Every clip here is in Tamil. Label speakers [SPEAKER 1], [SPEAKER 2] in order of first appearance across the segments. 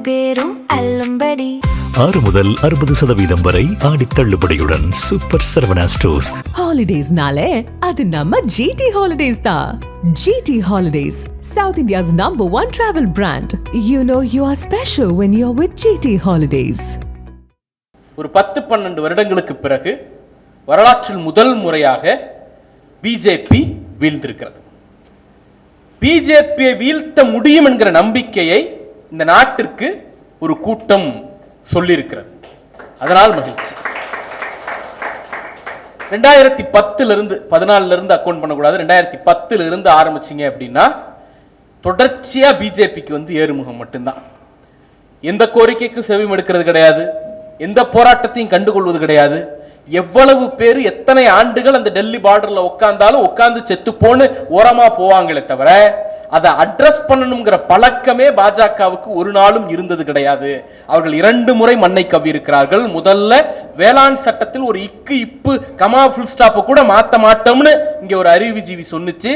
[SPEAKER 1] பேரும் அல்லும்படி
[SPEAKER 2] 6 முதல் 60% வரை ஆடி தள்ளுபடியுடன் சூப்பர் சரவணா ஸ்டோர்ஸ்.
[SPEAKER 3] ஹாலிடேஸ்னாலே அது நம்ம ஜிடி ஹாலிடேஸ் தான். GT holidays, South India's #1 travel brand. You know you are special when you're with GT Holidays.
[SPEAKER 4] ஒரு 10-12 வருடங்களுக்கு பிறகு வரலாற்றில் முதல் முறையாக பிஜேபி வீழ்ந்திருக்கிறது. பிஜேபியை வீழ்த்த முடியும் என்கிற நம்பிக்கையை இந்த நாட்டிற்கு ஒரு கூட்டம் சொல்லியிருக்கிறது. அதனால் மகிழ்ச்சி. 2010 14 அக்கௌண்ட் பண்ணக்கூடாது. 2010 ஆரம்பிச்சீங்க அப்படின்னா தொடர்ச்சியா பிஜேபிக்கு ஏறுமுகம் மட்டும்தான். எந்த கோரிக்கைக்கும் செவிம் எடுக்கிறது கிடையாது, எந்த போராட்டத்தையும் கண்டுகொள்வது கிடையாது. எவ்வளவு பேர் எத்தனை ஆண்டுகள் அந்த டெல்லி பார்டர்ல உட்கார்ந்தாலும் உட்கார்ந்து செத்து போன்னு ஓரமா போவாங்களே தவிர அதை அட்ரஸ் பண்ணணுங்கிற பழக்கமே பாஜகவுக்கு ஒரு நாளும் இருந்தது கிடையாது. அவர்கள் 2 முறை மண்ணை கவ்வியிருக்கிறார்கள். முதல்ல வேளாண் சட்டத்தில் ஒரு இப்பு கமா ஃபுல் ஸ்டாப் கூட மாத்த மாட்டோம்னு இங்க ஒரு அறிவுஜீவி சொன்னுச்சு.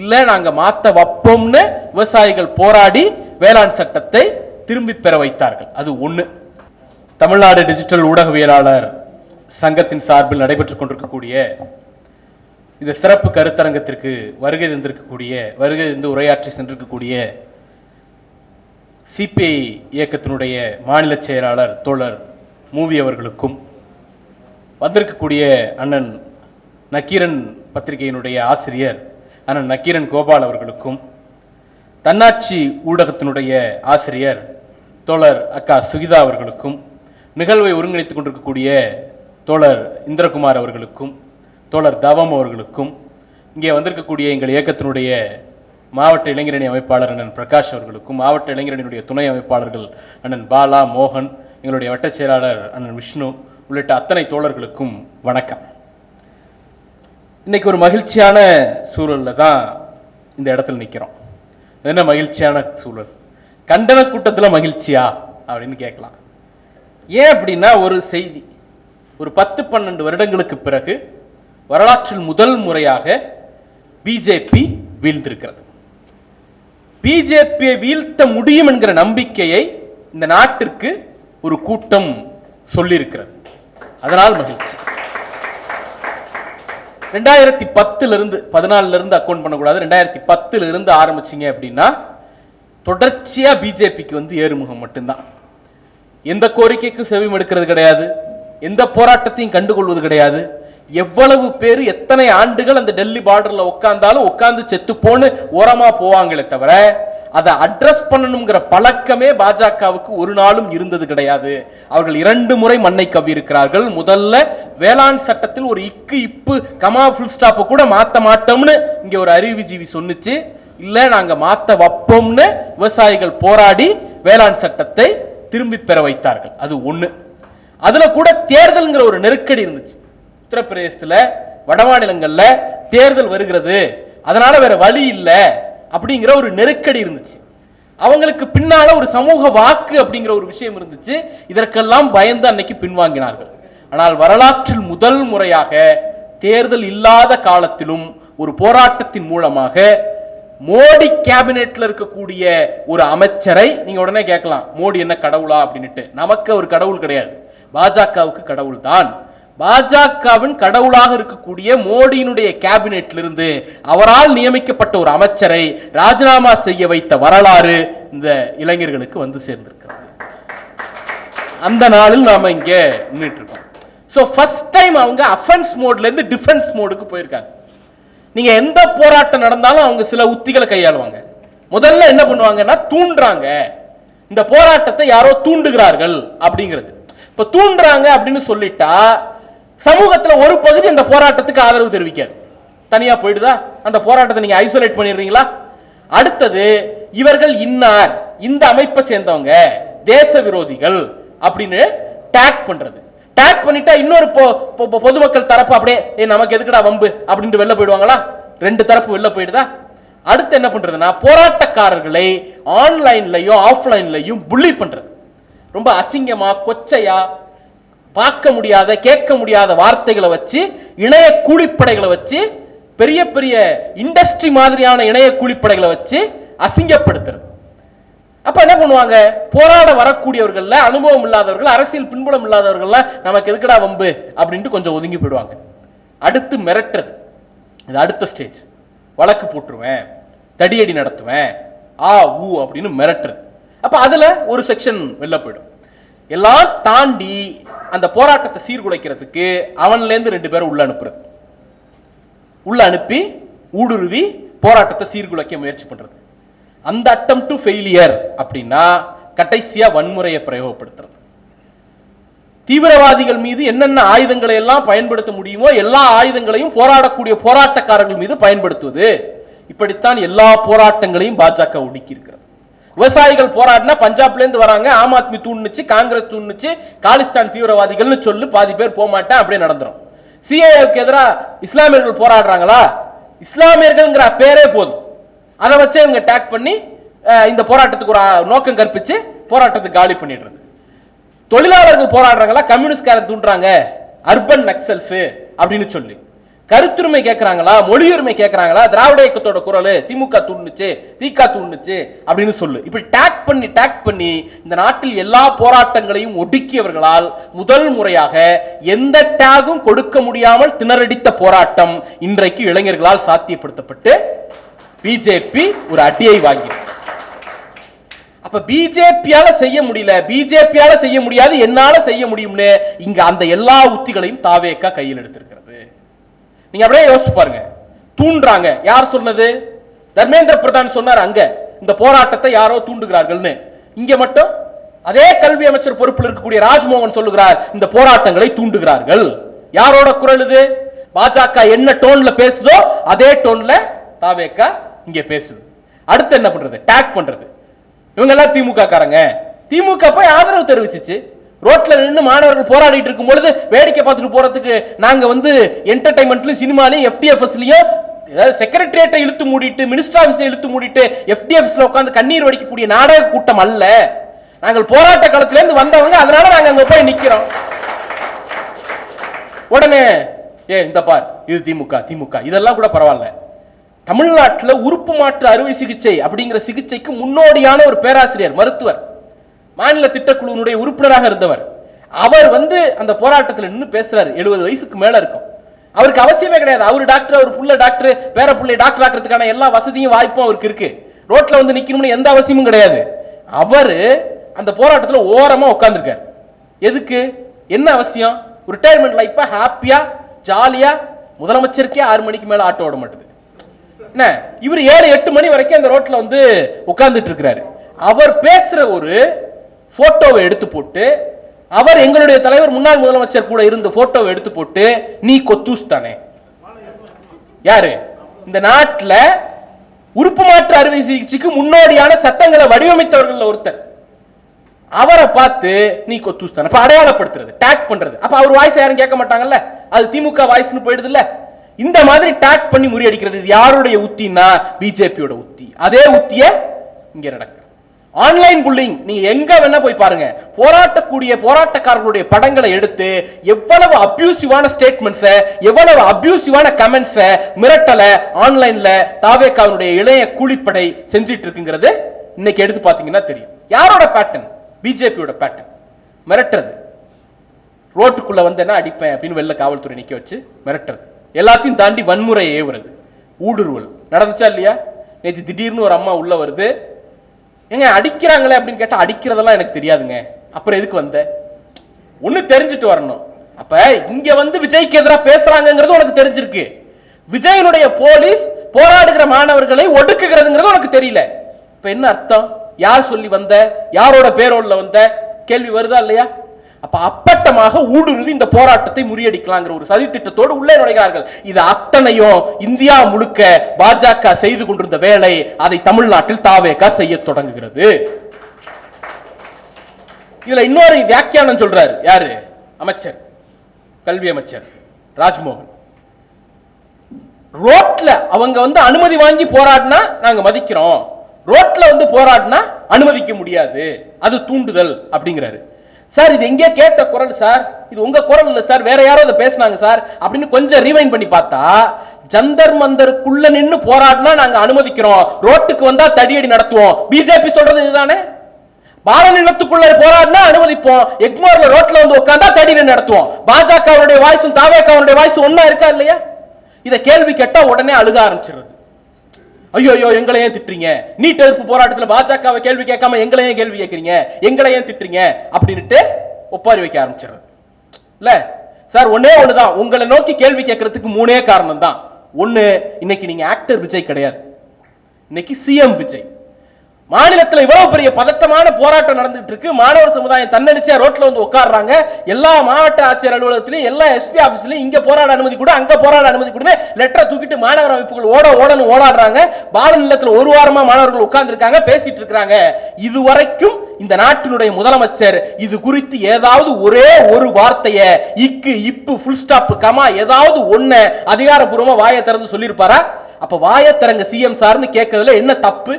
[SPEAKER 4] இல்ல நாங்க மாத்த வைப்போம்னு விவசாயிகள் போராடி வேளாண் சட்டத்தை திரும்பி பெற வைத்தார்கள். அது ஒண்ணு. தமிழ்நாடு டிஜிட்டல் ஊடகவியலாளர் சங்கத்தின் சார்பில் நடைபெற்றுக் கொண்டிருக்கக்கூடிய இந்த சிறப்பு கருத்தரங்கத்திற்கு வருகை தந்து உரையாற்றி சென்றிருக்கக்கூடிய சிபிஐ இயக்கத்தினுடைய மாநில செயலாளர் தோழர் மூவி அவர்களுக்கும், வந்திருக்கக்கூடிய அண்ணன் நக்கீரன் பத்திரிகையினுடைய ஆசிரியர் அண்ணன் நக்கீரன் கோபால் அவர்களுக்கும், தன்னாட்சி ஊடகத்தினுடைய ஆசிரியர் தோழர் அக்கா சுகிதா அவர்களுக்கும், நிகழ்வை ஒருங்கிணைத்துக் கொண்டிருக்கக்கூடிய தோழர் இந்திரகுமார் அவர்களுக்கும், தோழர் தவம் அவர்களுக்கும், இங்கே வந்திருக்கக்கூடிய எங்கள் இயக்கத்தினுடைய மாவட்ட இளைஞரணி அமைப்பாளர் அண்ணன் பிரகாஷ் அவர்களுக்கும், மாவட்ட இளைஞரணியினுடைய துணை அமைப்பாளர்கள் அண்ணன் பாலா, மோகன், எங்களுடைய வட்டச் செயலாளர் அண்ணன் விஷ்ணு உள்ளிட்ட அத்தனை தோழர்களுக்கும் வணக்கம். இன்னைக்கு ஒரு மகிழ்ச்சியான சூழல்ல தான் இந்த இடத்துல நிற்கிறோம். என்ன மகிழ்ச்சியான சூழல்? கண்டன கூட்டத்தில் மகிழ்ச்சியா அப்படின்னு கேட்கலாம். ஏன் அப்படின்னா, ஒரு செய்தி, ஒரு 10-12 வருடங்களுக்கு பிறகு வரலாற்றில் முதல் முறையாக பிஜேபி வீழ்ந்திருக்கிறது. பிஜேபியை வீழ்த்த முடியும் என்கிற நம்பிக்கையை இந்த நாட்டிற்கு ஒரு கூட்டம் சொல்லியிருக்கிறது. அதனால் மகிழ்ச்சி. 2010 14 அக்கௌண்ட் பண்ணக்கூடாது. 2010 ஆரம்பிச்சீங்க அப்படின்னா தொடர்ச்சியா பிஜேபிக்கு ஏறுமுகம் மட்டும்தான். எந்த கோரிக்கைக்கும் செவிம் எடுக்கிறது கிடையாது, எந்த போராட்டத்தையும் கண்டுகொள்வது கிடையாது. எவ்வளவு பேர் எத்தனை ஆண்டுகள் அந்த டெல்லி பார்டர்ல உட்கார்ந்தாலும் உட்கார்ந்து செத்து போன்னு ஓரமா போவாங்களே தவிர அதை அட்ரஸ் பண்ணணுங்கிற பழக்கமே பாஜகவுக்கு ஒரு நாளும் இருந்தது கிடையாது. அவர்கள் 2 முறை மண்ணை கவ்வியிருக்கிறார்கள். முதல்ல வேளாண் சட்டத்தில் ஒரு இப்பு கமா ஃபுல் ஸ்டாப் கூட மாத்த மாட்டோம்னு இங்க ஒரு அறிவுஜீவி சொன்னுச்சு. இல்ல நாங்க மாத்த வைப்போம்னு விவசாயிகள் போராடி வேளாண் சட்டத்தை திரும்பி பெற வைத்தார்கள். அது ஒண்ணு. அதுல கூட தேர்தல்ங்கிற ஒரு நெருக்கடி இருந்துச்சு. உத்தரப்பிரதேசத்துல, வட மாநிலங்கள்ல தேர்தல் வருகிறது, அதனால வேற வழி இல்ல அப்படிங்கிற ஒரு நெருக்கடி இருந்துச்சு. அவங்களுக்கு பின்னால ஒரு சமூக வாக்கு அப்படிங்கிற ஒரு விஷயம் இருந்துச்சு. இதற்கெல்லாம் பயந்து அன்னைக்கு பின்வாங்கினார்கள். ஆனால் வரலாற்றில் முதல் முறையாக தேர்தல் இல்லாத காலத்திலும் ஒரு போராட்டத்தின் மூலமாக மோடி கேபினெட்ல இருக்கக்கூடிய ஒரு அமைச்சரை நீங்க உடனே கேட்கலாம், மோடி என்ன கடவுளா அப்படின்னுட்டு. நமக்கு ஒரு கடவுள் கிடையாது, பாஜகவுக்கு கடவுள் தான். பாஜகவின் கடவுளாக இருக்கக்கூடிய மோடியினுடைய கேபினெட்ல இருந்து அவரால் நியமிக்கப்பட்ட ஒரு அமைச்சரை ராஜினாமா செய்ய வைத்த வரலாறு இந்த இளைஞர்களுக்கு சேர்ந்திருக்கிறது. அந்த நாளில் நாம இங்க நின்றுட்டு இருக்கோம். சோ ஃபர்ஸ்ட் டைம் அவங்க அஃபென்ஸ் மோட்ல இருந்து டிஃபென்ஸ் மோடுக்கு போயிருக்காங்க. நீங்க எந்த போராட்டம் நடந்தாலும் அவங்க சில உத்திகளை கையாளுவாங்க. முதல்ல என்ன பண்ணுவாங்கன்னா, தூண்டுறாங்க, இந்த போராட்டத்தை யாரோ தூண்டுகிறார்கள் அப்படிங்கிறது. இப்ப தூண்டுறாங்க அப்படின்னு சொல்லிட்டா சமூகத்துல ஒரு பகுதி அந்த போராட்டத்துக்கு ஆதரவு தெரிவிக்காது, தனியா போயிடுதா? அந்த போராட்டத்தை நீங்க ஐசோலேட் பண்ணிடுறீங்களா? அடுத்தது, இவர்கள் இன்னார், இந்த அமைப்பை சேர்ந்தவங்க, தேச விரோதிகள் அப்படின்னு டேக் பண்றது. டேக் பண்ணிட்டா இன்னொரு பொதுமக்கள் தரப்பு அப்படியே நமக்கு எதுக்குடா வம்பு அப்படின்ட்டு வெளில போயிடுவாங்களா? 2 தரப்பு வெளில போயிடுதா? அடுத்து என்ன பண்றதுன்னா, போராட்டக்காரர்களை ஆன்லைன்லயும் ஆஃப்லைன்லயும் புள்ளி பண்றது. ரொம்ப அசிங்கமா, கொச்சையா, பார்க்க முடியாத, கேட்க முடியாத வார்த்தைகளை வச்சு, இணைய கூலிப்படைகளை வச்சு, பெரிய பெரிய இண்டஸ்ட்ரி மாதிரியான இணைய கூலிப்படைகளை வச்சு அசிங்கப்படுத்துறது. அப்ப என்ன பண்ணுவாங்க, போராட வரக்கூடியவர்கள்ல அனுபவம் இல்லாதவர்கள், அரசியல் பின்புலம் இல்லாதவர்கள் நமக்கு எதுக்கடா வம்பு அப்படின்ட்டு கொஞ்சம் ஒதுங்கி போயிடுவாங்க. அடுத்து மிரட்டுறது, இது அடுத்த ஸ்டேஜ். வழக்கு போட்டுருவேன், தடியடி நடத்துவேன், ஊ அப்படின்னு மிரட்டுறது. அப்ப அதுல ஒரு செக்ஷன் வெளில போயிடும். எல்லாம் தாண்டி அந்த போராட்டத்தை சீர்குலைக்கிறதுக்கு அவன்ல இருந்து 2 பேரை உள்ள அனுப்புறது, உள்ள அனுப்பி ஊடுருவி போராட்டத்தை சீர்குலைக்க முயற்சி பண்றது. அந்த அட்டம் டு ஃபெயிலியர் அப்படின்னா கடைசியா வன்முறையை பிரயோகப்படுத்துறது. தீவிரவாதிகள் மீது என்னென்ன ஆயுதங்களை எல்லாம் பயன்படுத்த முடியுமோ எல்லா ஆயுதங்களையும் போராடக்கூடிய போராட்டக்காரர்கள் மீது பயன்படுத்துவது. இப்படித்தான் எல்லா போராட்டங்களையும் பாஜக ஒடுக்கி இருக்கிறது. விவசாயிகள் போராடினா பஞ்சாப்ல இருந்து வராங்க, ஆம் ஆத்மி தூண்டுச்சு, காங்கிரஸ் தூண்டுச்சு, காலிஸ்தான் தீவிரவாதிகள்னு சொல்லு, பாதி பேர் போக மாட்டேன், அப்படியே நடந்துரும். சிஏஏக்கு எதிராக இஸ்லாமியர்கள் போராடுறாங்களா, இஸ்லாமியர்கள்ங்கிற பேரே போதும், அதை வச்சு இவங்க டேக் பண்ணி இந்த போராட்டத்துக்கு ஒரு நோக்கம் கற்பிச்சு போராட்டத்தை காலி பண்ணிடுறது. தொழிலாளர்கள் போராடுறாங்களா, கம்யூனிஸ்ட்காரன் தூண்டுறாங்க, அர்பன் நக்சல்ஸ் அப்படின்னு சொல்லி. கருத்துரிமை கேட்கறாங்களா, மொழியுரிமை கேட்கறாங்களா, திராவிட இயக்கத்தோட குரல் திமுக தூண்டுச்சு, திக தூண்டுச்சு அப்படின்னு சொல்லு. இப்படி டேக் பண்ணி இந்த நாட்டில் எல்லா போராட்டங்களையும் ஒடுக்கியவர்களால் முதல் முறையாக எந்த டேகும் கொடுக்க முடியாமல் திணறடித்த போராட்டம் இன்றைக்கு இளைஞர்களால் சாத்தியப்படுத்தப்பட்டு பிஜேபி ஒரு அடியை வாங்கி. அப்ப பிஜேபியால செய்ய முடியல, பிஜேபியால செய்ய முடியாது, என்னால செய்ய முடியும்னு இங்க அந்த எல்லா உத்திகளையும் தாவேகா கையில் எடுத்திருக்கிறது. நீங்க அப்படியே யோசிச்சு பாருங்க. தூண்டுறாங்க, யார் சொன்னது? தர்மேந்திர பிரதான் சொன்னார் அங்க இந்த போராட்டத்தை யாரோ தூண்டுகிறார்கள்னு. இங்க மட்டும் அதே கல்வி அமைச்சர் பொறுப்பில் இருக்கக்கூடிய ராஜ்மோகன் சொல்லுகிறார் இந்த போராட்டங்களை தூண்டுகிறார்கள். யாரோட குரல் இது? பாஜக என்ன டோன்ல பேசுதோ அதே டோன்ல தாவேகா இங்க பேசுது. அடுத்து என்ன பண்றது? டேக் பண்றது. இவங்க எல்லாம் திமுக காரங்க, திமுக போய் ஆதரவு தெரிவிச்சிச்சு. ரோட்ல நின்று மாணவர்கள் போராடிட்டு இருக்கும் பொழுது வேடிக்கை பார்த்துட்டு போறதுக்கு நாங்க என்டர்டைன்மெண்ட்லயும் சினிமாலையும் எஃப்டிஎஃப்எஸ்லயும் செக்ரட்டரியேட்டை இழுத்து மூடிட்டு, மினிஸ்டர் ஆபீஸை இழுத்து மூடிட்டு எஃப்டிஎஃப்எஸ்ல உட்கார்ந்து கண்ணீர் வடிக்கக்கூடிய நாடக கூட்டம் அல்ல. நாங்கள் போராட்ட காலத்துல இருந்து வந்தவங்க, அதனால நாங்க அங்க போய் நிக்கிறோம். உடனே இந்த பார் இது திமுக இதெல்லாம் கூட பரவாயில்ல. தமிழ்நாட்டில் உறுப்பு மாற்று அறுவை சிகிச்சை அப்படிங்கிற சிகிச்சைக்கு முன்னோடியான ஒரு பேராசிரியர், மருத்துவர், மாநில திட்டக்குழுவினுடைய உறுப்பினராக இருந்தவர். அவர் அந்த போராட்டத்தில் நின்று பேசுறாரு. 70 வயசுக்கு மேல இருக்கும். அவருக்கு அவசியமே கிடையாது, அவர் டாக்டர், அவர் புள்ள டாக்டர், பேர புள்ளை டாக்டர் ஆக்கிறதுக்கான எல்லா வசதியும் வாய்ப்பும் அவருக்கு இருக்கு. ரோட்ல நிக்கணும்னு எந்த அவசியமும் கிடையாது. அவரு அந்த போராட்டத்தில் ஓரமா உட்கார்ந்துருக்காரு. எதுக்கு? என்ன அவசியம்? ரிட்டையர்மெண்ட் லைஃப ஹாப்பியா ஜாலியா, முதலமைச்சருக்கே 6 மணிக்கு மேல ஆட்டோ ஓட மாட்டேது. என்ன இவர் 7-8 மணி வரைக்கும் அந்த ரோட்ல உட்கார்ந்துட்டு இருக்கிறாரு. அவர் பேசுற ஒரு போட்டோவை எடுத்து போட்டு, அவர் எங்களுடைய தலைவர் முன்னாள் முதலமைச்சர் கூட இருந்த போட்டோவை எடுத்து போட்டு, நீ கொத்தூஸ் தானே, யாரு இந்த நாட்டில் உறுப்பு மாற்று அறுவை சிகிச்சைக்கு முன்னோடியான சட்டங்களை வடிவமைத்தவர்கள் ஒருத்தர், அவரை பார்த்து நீ கொத்தூஸ் தானே அடையாளப்படுத்துறது, டேக் பண்றது. அப்ப அவர் வாய்ஸ் யாரும் கேட்க மாட்டாங்கல்ல, அது திமுக வாய்ஸ்னு போயிடுது இல்ல. இந்த மாதிரி டேக் பண்ணி முறியடிக்கிறது யாருடைய உத்தினா பிஜேபியோட உத்தி. அதே உத்திய இங்க நடக்க. ஆன்லைன் புல்லிங் நீங்க எங்க வேணா போய் பாருங்க. போராட்டக்காரர்களுடைய படங்களை எடுத்து எவ்வளவு அபியூசிவான ஸ்டேட்மெண்ட்ஸ், எவ்வளவு அபியூசிவான கமெண்ட்ஸ், மிரட்டல ஆன்லைன்ல தாவேகாவுடைய இளைய கூலிப்படை செஞ்சிட்டு இருக்குங்கிறது இன்னைக்கு எடுத்து பாத்தீங்கன்னா தெரியும். யாரோட பேட்டர்ன்? பிஜேபியோட பேட்டர்ன். மிரட்டுறது, ரோட்டுக்குள்ள என்ன அடிப்பேன் அப்படின்னு வெளில காவல்துறை நிக்க வச்சு மிரட்டுறது, எல்லாத்தையும் தாண்டி வன்முறையை ஏவுறது, ஊடுருவல் நடந்துச்சா இல்லையா? நேற்று திடீர்னு ஒரு அம்மா உள்ள வருது, எங்க அடிக்கிறாங்களே அப்படின்னு கேட்டா, அடிக்கிறதெல்லாம் எனக்கு தெரியாதுங்க, அப்புறம் எதுக்கு வந்த? ஒண்ணு தெரிஞ்சுட்டு வரணும். அப்ப இங்க விஜய்க்கு எதிராக பேசுறாங்கிறது உனக்கு தெரிஞ்சிருக்கு. விஜயனுடைய போலீஸ் போராடுகிற மாணவர்களை ஒடுக்குகிறதுங்கிறது உனக்கு தெரியல. இப்ப என்ன அர்த்தம்? யார் சொல்லி வந்த, யாரோட பேரோல்ல வந்த கேள்வி வருதா இல்லையா? அப்ப அப்பட்டமாக ஊடுருவி இந்த போராட்டத்தை முறியடிக்கலாங்கிற ஒரு சதி திட்டத்தோடு உள்ளே நுழைகிறார்கள். இது அத்தனையும் இந்தியா முழுக்க பாஜக செய்து கொண்டிருந்த வேலை, அதை தமிழ்நாட்டில் தாவேகா செய்ய தொடங்குகிறது. இதுல இன்னொரு வியாக்கியானம் சொல்றாரு. யாரு? அமைச்சர், கல்வி அமைச்சர் ராஜ்மோகன். ரோட்ல அவங்க அனுமதி வாங்கி போராடினா நாங்க மதிக்கிறோம், ரோட்ல போராடினா அனுமதிக்க முடியாது, அது தூண்டுதல் அப்படிங்கிறாரு. சார் இது எங்கே கேட்ட குரல் சார், இது உங்க குரல் இல்ல சார், வேற யாரோ அதை பேசினாங்க சார் அப்படின்னு கொஞ்சம் ரீவைண்ட் பண்ணி பார்த்தா, ஜந்தர் மந்தருக்குள்ள நின்னு போராடினா நாங்க அனுமதிக்கிறோம், ரோட்டுக்கு வந்தா தடியடி நடத்துவோம், பிஜேபி சொல்றது இதுதானே. பாலநிலத்துக்குள்ள போராடினா அனுமதிப்போம், எக்மோர்ல ரோட்ல வந்து உட்கார்ந்தா தடி நடத்துவோம். பாஜகவுடைய வாய்ஸும் தாவேகாவுடைய வாய்ஸும் ஒன்னா இருக்கா இல்லையா? இத கேள்வி கேட்டா உடனே அழுக ஆரம்பிச்சிருது. ஐயோ எங்களை ஏன் திட்டுறீங்க, நீட் எதிர்ப்பு போராட்டத்தில் பாஜகவை கேள்வி கேட்காம எங்களை ஏன் கேள்வி கேட்கறீங்க, எங்களை ஏன் திட்டுறீங்க அப்படின்ட்டு ஒப்பாரி வைக்க ஆரம்பிச்சிருது. இல்ல சார், ஒன்னே ஒண்ணுதான், உங்களை நோக்கி கேள்வி கேட்கறதுக்கு மூணே காரணம் தான். ஒண்ணு, இன்னைக்கு நீங்க ஆக்டர் விஜய் கிடையாது, இன்னைக்கு சிஎம் விஜய். மாநிலத்தில் இவ்வளவு பெரிய பதட்டமான போராட்டம் நடந்துட்டு இருக்கு. மாணவர் சமுதாயம் தன்னெழுச்சியா ரோட்ல வந்து உட்கார்றாங்க. எல்லா மாவட்ட ஆட்சியர் அலுவலகத்திலும், எல்லா எஸ்பி ஆபீஸ்லயும் இங்க போராட அனுமதி கூட, அங்க போராட அனுமதி கூட லெட்டரை தூக்கிட்டு மாணவர் அமைப்புகள் ஓடன்னு ஓடாடுறாங்க. பாலநிலத்தில் ஒரு வாரமா மாணவர்கள் உட்கார்ந்து இருக்காங்க, பேசிட்டு இருக்காங்க. இதுவரைக்கும் இந்த நாட்டினுடைய முதலமைச்சர் இது குறித்து ஏதாவது ஒரே ஒரு வார்த்தையை, இக்கு இப்பு ஃபுல் ஸ்டாப் கமா ஏதாவது ஒண்ண அதிகாரப்பூர்வமா வாயை திறந்து சொல்லியிருப்பாரா? அப்ப வாயை திறங்க சிஎம் சார்னு கேட்கறதுல என்ன தப்பு?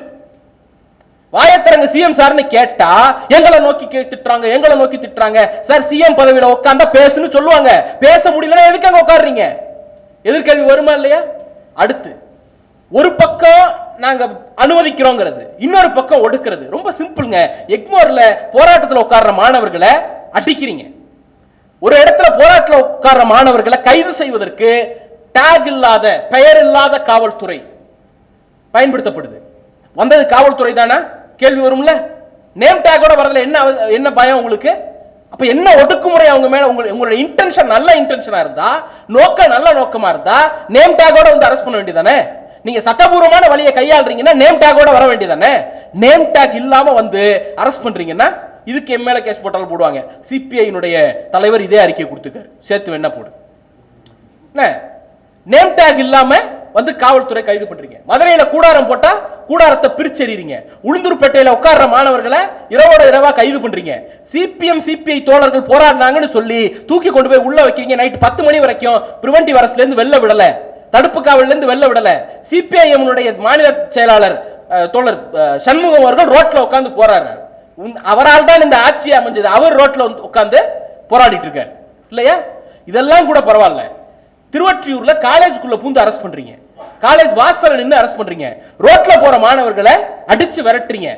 [SPEAKER 4] வாயத்திறங்க சிஎம் சார்னு கேட்டா எங்களை நோக்கி திட்டுறாங்க, எங்களை நோக்கி திட்டுறாங்க. சார், சிஎம் பதவியில உட்கார்ந்தா பேசுன்னு சொல்லுவாங்க. பேச முடியலன்னா எதுக்கு அங்க உட்கார்றீங்க? எதிர்கேள்வி வருமா இல்லையா? அடுத்து, ஒரு பக்கம் நாங்க அனுமதிக்கிறோங்கிறது, இன்னொரு பக்கம் ஒடுக்கிறது. ரொம்ப சிம்பிள்ங்க. எக்மோர்ல போராட்டத்தில் உட்கார்ற மாணவர்களை அடிக்கிறீங்க. ஒரு இடத்துல போராட்டத்தில் உட்கார்ற மாணவர்களை கைது செய்வதற்கு டாக் இல்லாத, பெயர் இல்லாத காவல்துறை பயன்படுத்தப்படுது. வந்தது காவல்துறை தானே? கேள்வி வரும்ல. நேம் டேக்கோட வரதுல என்ன பயம் உங்களுக்கு? அப்ப என்ன ஒடுக்குமுறை அவங்க மேல? உங்களுடைய இன்டென்ஷன் நல்ல இன்டென்ஷனா இருந்தா, நோக்கம் நல்ல நோக்கமா இருந்தா நேம் டேக்கோட வந்து அரெஸ்ட் பண்ண வேண்டியதானே? நீங்க சட்டபூர்வமான வழியை கையாளுறீங்கன்னா நேம் டேக்கோட வர வேண்டியதானே? நேம் டேக் இல்லாம வந்து அரெஸ்ட் பண்றீங்கன்னா இதுக்கு எம் மேல கேஸ் போட்டாலும் போடுவாங்க. சிபிஐனுடைய தலைவர் இதே அறிக்கை கொடுத்துருக்காரு, சேர்த்து வேணா போடு. நேம் டேக் இல்லாம வந்து காவல்துறை கைது பண்றீங்க. மதுரையில கூடாரம் போட்டா கூடாரத்தை பிரிச்செறிறீங்க. உளுந்தூர்பேட்டையில உட்கார்ற மாணவர்களை இரவோட இரவா கைது பண்றீங்க. சிபிஎம் சிபிஐ தோழர்கள் போராடினாங்கன்னு சொல்லி தூக்கி கொண்டு போய் உள்ள வைக்கிறீங்க. நைட் 10 மணி வரைக்கும் பிரிவென்டிவ் அரஸ்ட்ல இருந்து வெளில விடல, தடுப்பு காவல்ல இருந்து வெளில விடல. சிபிஐஎம் மாநில செயலாளர் தோழர் சண்முகம் அவர்கள் ரோட்ல உட்கார்ந்து போராடுறார். அவரால் தான் இந்த ஆட்சி அமைஞ்சது. அவர் ரோட்ல உட்கார்ந்து போராடிட்டு இருக்காரு இல்லையா? இதெல்லாம் கூட பரவாயில்ல. திருவொற்றியூர்ல காலேஜுக்குள்ள பூந்து அரெஸ்ட் பண்றீங்க, காலேஜ் வாசல்ல நின்று அரெஸ்ட் பண்றீங்க, ரோட்ல போற மாணவர்களை அடிச்சு விரட்டுறீங்க,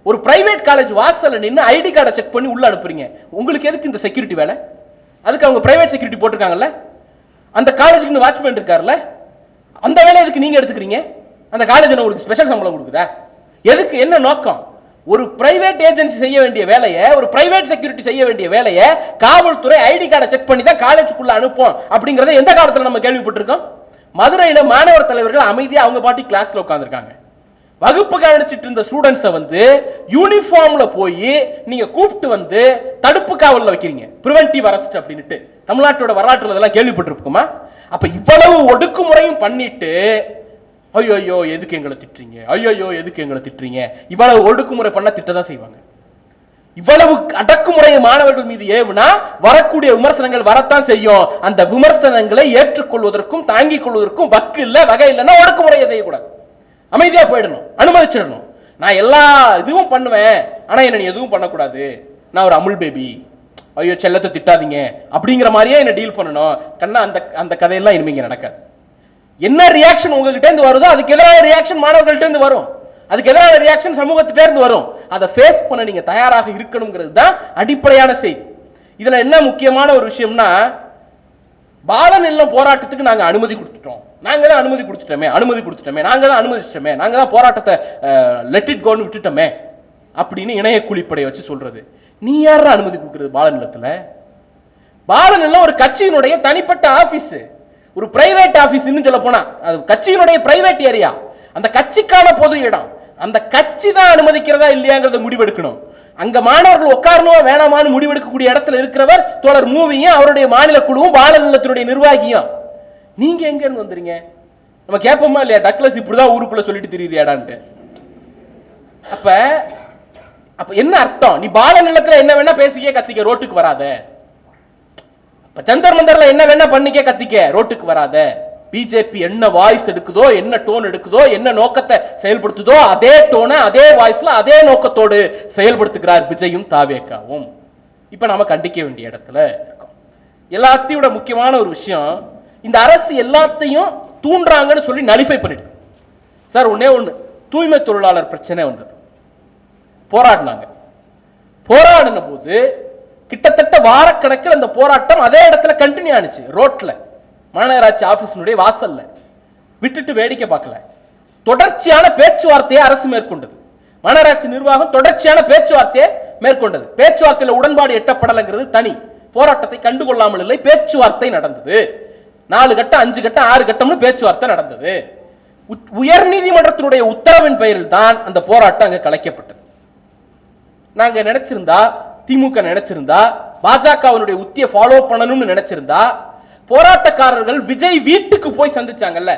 [SPEAKER 4] ஒரு பிரைவேட் காலேஜ் வாசல்ல நின்று ஐடி கார்டை செக் பண்ணி உள்ள அனுப்புறீங்க. உங்களுக்கு எதுக்கு இந்த செக்யூரிட்டி வேலை? அதுக்கு அவங்க பிரைவேட் செக்யூரிட்டி போட்டிருக்காங்கல்ல, அந்த காலேஜுக்கு வாட்ச்மேன் இருக்காருல்ல, அந்த வேலை எதுக்கு நீங்க எடுத்துக்கிறீங்க? அந்த காலேஜ் உங்களுக்கு ஸ்பெஷல் சம்பளம் கொடுக்குதா? எதுக்கு? என்ன நோக்கம்? ஒரு பிரைவேட் ஏஜென்சி செய்ய வேண்டிய வேலையை, ஒரு பிரைவேட் செக்யூரிட்டி செய்ய வேண்டிய வேலையை காவல்துறை ஐடி கார்டை செக் பண்ணி தான் காலேஜுக்குள்ள அனுப்பும் அப்படிங்கறத எந்த காலத்துல நம்ம கேள்விப்பட்டிருக்கோம்? மதுரையில மாணவர் தலைவர்கள் அமைதியா அவங்க பாட்டி கிளாஸ்ல உட்கார்ந்துருக்காங்க. வகுப்பு கவனிச்சிட்டு இருந்த ஸ்டூடெண்ட்ஸை வந்து யூனிஃபார்ம்ல போய் நீங்க கூப்பிட்டு வந்து தடுப்பு காவல்ல வைக்கிறீங்க, பிரிவென்டிவ் அரெஸ்ட் அப்படின்ட்டு. தமிழ்நாட்டோட வரலாற்றுல இதெல்லாம் கேள்விப்பட்டிருக்குமா? அப்ப இவ்வளவு ஒடுக்குமுறையும் பண்ணிட்டு ஐயோ எதுக்கு எங்களை திட்டுறீங்க, ஐயோ எதுக்கு எங்களை திட்டுறீங்க, இவ்வளவு ஒடுக்குமுறை பண்ண திட்டதான் செய்வாங்க. இவ்வளவு அடக்குமுறையை மாணவர்கள் மீது ஏவுனா வரக்கூடிய விமர்சனங்கள் வரத்தான் செய்யும். அந்த விமர்சனங்களை ஏற்றுக்கொள்வதற்கும் தாங்கிக் கொள்வதற்கும் வக்கு இல்ல, வகை இல்லைன்னா ஒடுக்குமுறையை செய்யக்கூடாது. அமைதியா போயிடணும், அனுமதிச்சிடணும். நான் எல்லா இதுவும் பண்ணுவேன், ஆனா என்ன எதுவும் பண்ணக்கூடாது, நான் ஒரு அமுல் பேபி, ஐயோ செல்லத்தை திட்டாதீங்க அப்படிங்கிற மாதிரியே என்ன டீல் பண்ணணும். கண்ணா அந்த கதையெல்லாம் இனிமே நடக்காது. என்ன ரியாக்ஷன் உங்ககிட்ட இருந்து வருதோ அதுக்கு எதிரான ரியாக்ஷன் மாணவர்கள்ட்ட இருந்து வரும், அதுக்கு எதிரான ரியாக்ஷன் சமூகத்திட்ட இருந்து வரும். அதை ஃபேஸ் பண்ண நீங்க தயாராக இருக்கணுங்கிறது தான் அடிப்படையான செய்தி. இதுல என்ன முக்கியமான ஒரு விஷயம்னா, பாலநிலம் போராட்டத்துக்கு நாங்க அனுமதி கொடுத்துட்டோம், நாங்க தான் அனுமதி கொடுத்துட்டோமே, நாங்க தான் அனுமதிச்சிட்டோமே, நாங்க தான் போராட்டத்தை லெட் இட் கோன்னு விட்டுட்டோமே அப்படின்னு இணைய கூலிப்படை வச்சு சொல்றது. நீ யார அனுமதி கொடுக்கிறது? பாலநிலத்துல பாலநிலம் ஒரு கட்சியினுடைய தனிப்பட்ட ஆபீஸ், ஒரு பிரைவேட் ஆபீஸ் சொல்ல போனா அது கட்சியினுடைய பிரைவேட் ஏரியா, அந்த கட்சிக்கான பொது இடம். அந்த கட்சி தான் அனுமதிக்கிறதா இல்லையாங்கிறத முடிவெடுக்கணும். அங்க மாணவர்கள் உட்காரணுமா வேணாமான்னு முடிவெடுக்கக்கூடிய இடத்துல இருக்கிறவர் தோழர் மூவியும் அவருடைய மாநில குழுவும் பாலநிலத்தினுடைய நிர்வாகியும். நீங்க எங்க இருந்து வந்துறீங்க? நம்ம கேட்போமா இல்லையா, டக்ளஸ் இப்படிதான் ஊருக்குள்ள சொல்லிட்டு திரியாடான்ட்டு. அப்ப என்ன அர்த்தம்? நீ பாலநிலத்துல என்ன வேணா பேசிக்க கத்திக்க, ரோட்டுக்கு வராத. ஜந்தர் மந்தர்ல என்ன வேணா பண்ணிக்க கத்திக்க, ரோட்டுக்கு வராத. பிஜேபி என்ன வாய்ஸ் எடுக்குதோ, என்ன டோன் எடுக்குதோ, என்ன நோக்கத்தை செயல்படுத்துதோ அதே டோனை அதே வாய்ஸ்ல அதே நோக்கத்தோடு செயல்படுத்துகிறார் விஜயும் தாவேகாவும். இப்ப நாம கண்டிக்க வேண்டிய இடத்துல இருக்கோம். எல்லாத்தையும் விட முக்கியமான ஒரு விஷயம், இந்த அரசு எல்லாத்தையும் தூண்டுறாங்கன்னு சொல்லி நலிஃபை பண்ணிட்டு சார். ஒன்னே ஒண்ணு, தூய்மை தொழிலாளர் பிரச்சனை வந்தது, போராடினாங்க. போராடின போது கிட்டத்தட்ட வாரக்கணக்கில் அந்த போராட்டம் அதே இடத்துல கண்டினியூ ஆனிச்சு. ரோட்ல, மாநகராட்சி ஆபீஸினுடைய வாசல்ல விட்டுட்டு வேடிக்கை பார்க்கல. தொடர்ச்சியான பேச்சுவார்த்தையை அரசு மேற்கொண்டது. மாநகராட்சி நிர்வாகம் தொடர்ச்சியான பேச்சுவார்த்தையை மேற்கொண்டது. பேச்சுவார்த்தையில உடன்பாடு எட்டப்படலைங்கிறது தனி, போராட்டத்தை கண்டுகொள்ளாமல் இல்லை, பேச்சுவார்த்தை நடந்தது. 4 கட்டம் 5 கட்டம் 6 கட்டம்னு பேச்சுவார்த்தை நடந்தது. உயர் நீதிமன்றத்தினுடைய உத்தரவின் பெயரில் தான் அந்த போராட்டம் அங்க கலைக்கப்பட்டது. நாங்க நினைச்சிருந்தா, திமுக நினைச்சிருந்தா, பாஜகவினுடைய உத்தியை ஃபாலோ பண்ணணும்னு நினைச்சிருந்தா, போராட்டக்காரர்கள் விஜய் வீட்டுக்கு போய் சந்திச்சாங்கல்ல,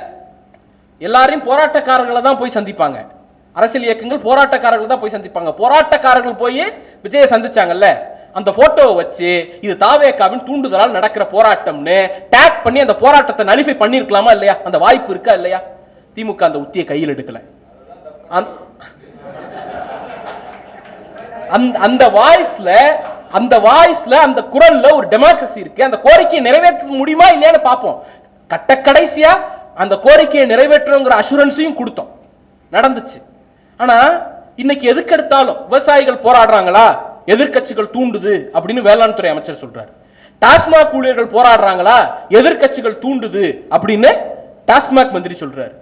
[SPEAKER 4] எல்லாரையும் போராட்டக்காரர்களை தான் போய் சந்திப்பாங்க. அரசியல் இயக்கங்கள் போராட்டக்காரர்கள் தான் போய் சந்திப்பாங்க. போராட்டக்காரர்கள் போய் விஜயை சந்திச்சாங்கல்ல, அந்த போட்டோவை வச்சு இது தாவேகாவின் தூண்டுதலால் நடக்கிற போராட்டம்னு டேக் பண்ணி அந்த போராட்டத்தை நலிஃபை பண்ணிருக்கலாமா இல்லையா? அந்த வாய்ப்பு இருக்கா இல்லையா? திமுக அந்த உத்தியை கையில் எடுக்கல. அந்த வாய்ஸ்ல அந்த குரல்ல ஒரு டெமோக்ரசி இருக்கு. அந்த கோரிக்கையை நிறைவேற்ற முடியுமா இல்லையான்னு பார்ப்போம். கடைசியா அந்த கோரிக்கையை நிறைவேற்றுங்கிற அஷூரன்ஸையும் கொடுத்தோம், நடந்துச்சு. ஆனா இன்னைக்கு எதுக்கு எடுத்தாலும் விவசாயிகள் போராடுறாங்களா, எதிர்க்கட்சிகள் தூண்டுது அப்படின்னு வேளாண் துறை அமைச்சர் சொல்றாரு. டாஸ்மாக் ஊழியர்கள் போராடுறாங்களா, எதிர்க்கட்சிகள் தூண்டுது அப்படின்னு டாஸ்மாக் மந்திரி சொல்றாரு.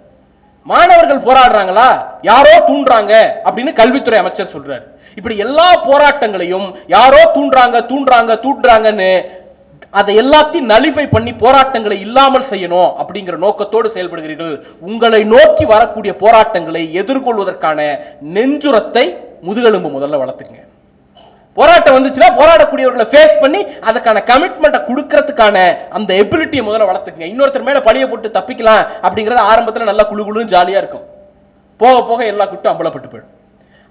[SPEAKER 4] மாணவர்கள் போராடுறாங்களா, யாரோ தூண்டுறாங்க அப்படின்னு கல்வித்துறை அமைச்சர் சொல்றாரு. இப்படி எல்லா போராட்டங்களையும் யாரோ தூண்டுறாங்கன்னு அதை எல்லாத்தையும் நலிஃபை பண்ணி போராட்டங்களை இல்லாமல் செய்யணும் அப்படிங்கிற நோக்கத்தோடு செயல்படுகிறீர்கள். உங்களை நோக்கி வரக்கூடிய போராட்டங்களை எதிர்கொள்வதற்கான நெஞ்சுரத்தை முதுகெலும்பு முதல்ல வளர்த்துங்க. போராட்டம் வந்துச்சுன்னா போராடக்கூடியவர்களை ஃபேஸ் பண்ணி அதுக்கான கமிட்மெண்ட்டை கொடுக்கறதுக்கான அந்த எபிலிட்டியை முதல்ல வளர்த்துக்குங்க. இன்னொருத்தர் மேல பழிய போட்டு தப்பிக்கலாம் அப்படிங்கறது ஆரம்பத்தில் நல்லா குழுகுழுன்னு ஜாலியா இருக்கும், போக போக எல்லா குட்டும் அம்பலப்பட்டு போயிடும்.